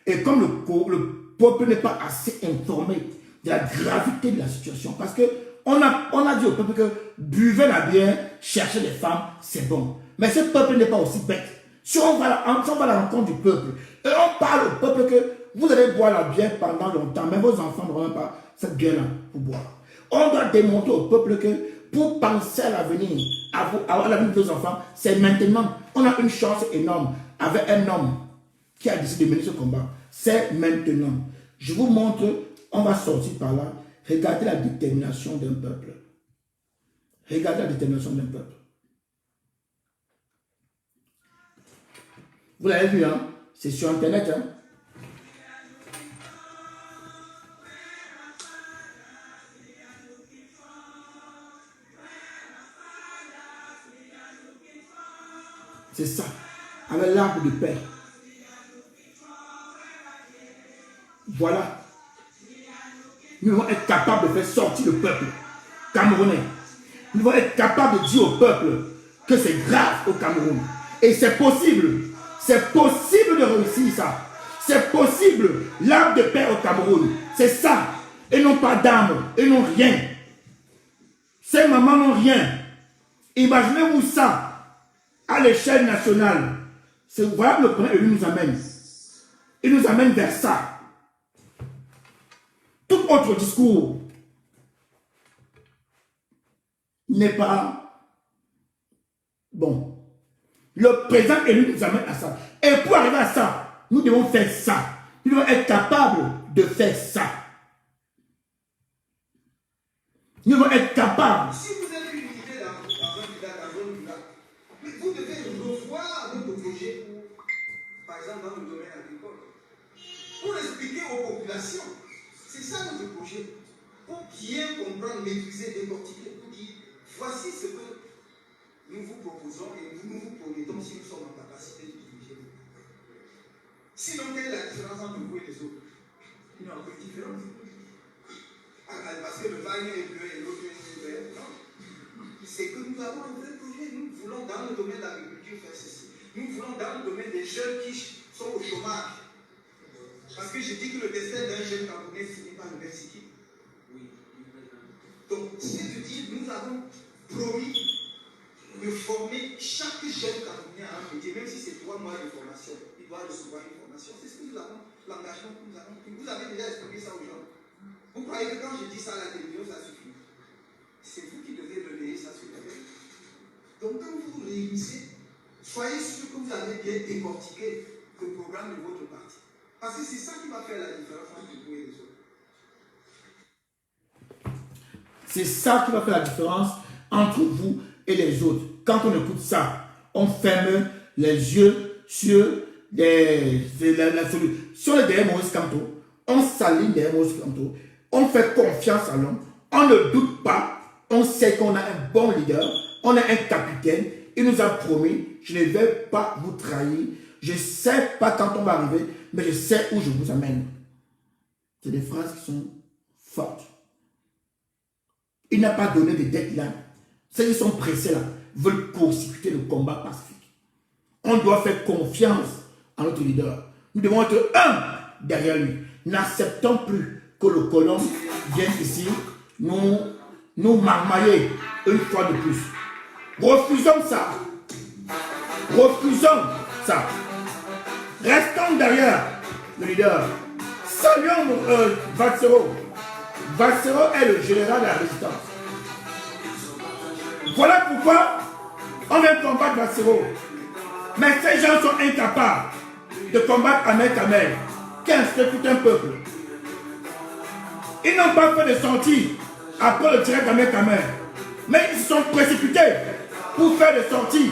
Et comme le peuple n'est pas assez informé de la gravité de la situation, parce qu'on a dit au peuple que buvez la bière, cherchez les femmes, c'est bon. Mais ce peuple n'est pas aussi bête. Si on va à la rencontre du peuple, et on parle au peuple que vous allez boire la bière pendant longtemps, mais vos enfants n'auront pas cette bière-là pour boire. On doit démontrer au peuple que pour penser à l'avenir, à l'avenir de vos enfants, c'est maintenant. On a une chance énorme avec un homme qui a décidé de mener ce combat. C'est maintenant. Je vous montre, on va sortir par là. Regardez la détermination d'un peuple. Regardez la détermination d'un peuple. Vous l'avez vu, hein? C'est sur Internet, hein? C'est ça, avec l'arbre de paix. Voilà. Nous devons être capables de faire sortir le peuple camerounais. Nous devons être capables de dire au peuple que c'est grave au Cameroun. Et c'est possible. C'est possible de réussir ça. C'est possible. L'arbre de paix au Cameroun. C'est ça. Et non pas d'armes. Et non rien. Ces mamans n'ont rien. Imaginez-vous ça à l'échelle nationale. C'est voilà le point où il nous amène. Il nous amène vers ça. Tout autre discours n'est pas bon. Le président élu nous amène à ça. Et pour arriver à ça, nous devons faire ça. Nous devons être capables de faire ça. Nous devons être capables. Si vous avez une idée dans un village, vous devez revoir votre projet, par exemple dans le domaine agricole, pour expliquer aux populations. C'est ça notre projet. Pour bien comprendre, maîtriser, décortiquer, pour dire voici ce que nous vous proposons et nous vous promettons si nous sommes en capacité de diriger. Sinon, quelle est la différence entre vous et les autres? Il n'y a aucune différence. Parce que le bagne est bleu et l'autre est vert. Non. C'est que nous avons un vrai projet. Nous voulons dans le domaine de l'agriculture faire ceci. Nous voulons dans le domaine des jeunes qui sont au chômage. Parce que je dis que le destin d'un jeune Camerounais finit par le Mexique. Oui. Donc, c'est de dire, nous avons promis de former chaque jeune Camerounais à un métier, même si c'est 3 mois de formation. Il doit recevoir une formation. C'est ce que nous avons, l'engagement que nous avons pris. Vous avez déjà expliqué ça aux gens. Vous croyez que quand je dis ça à la télévision, ça suffit? C'est vous qui devez relayer ça sur la télé. Donc, quand vous réunissez, soyez sûr que vous avez bien décortiqué le programme de votre parti. Parce que c'est ça qui va faire la différence entre vous et les autres. C'est ça qui va faire la différence entre vous et les autres. Quand on écoute ça, on ferme les yeux sur les derrière Maurice Kamto. On s'aligne derrière Maurice Kamto. On fait confiance à l'homme. On ne doute pas. On sait qu'on a un bon leader. On a un capitaine. Il nous a promis, je ne vais pas vous trahir. Je ne sais pas quand on va arriver, mais je sais où je vous amène. C'est des phrases qui sont fortes. Il n'a pas donné de deadline. Ceux qui sont pressés là veulent court-circuiter le combat pacifique. On doit faire confiance à notre leader. Nous devons être un derrière lui. N'acceptons plus que le colon vienne ici nous marmailler une fois de plus. Refusons ça. Refusons ça. Restons derrière le leader. Saluons Vatsero. Vatsero est le général de la résistance. Voilà pourquoi on vient combattre Vatsero. Mais ces gens sont incapables de combattre Ahmed Kamel, qui instruit tout un peuple. Ils n'ont pas fait de sortie après le tirage d'Ahmed Kamel. Mais ils se sont précipités pour faire des sorties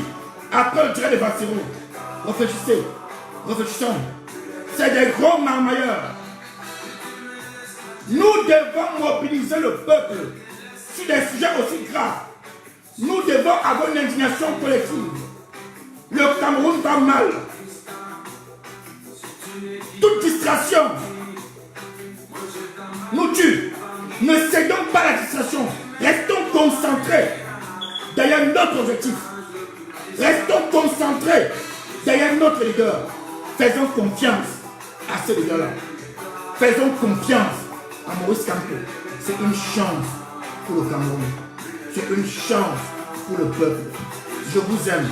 après le tirage de Vatsero. Réfléchissez. Réfléchissons. C'est des gros marmailleurs. Nous devons mobiliser le peuple sur des sujets aussi graves. Nous devons avoir une indignation collective. Le Cameroun va mal. Toute distraction nous tue. Ne cédons pas à la distraction. Restons concentrés derrière notre objectif. Restons concentrés derrière notre leader. Faisons confiance à ce leader-là. Faisons confiance à Maurice Kamto. C'est une chance pour le Cameroun. C'est une chance pour le peuple. Je vous aime.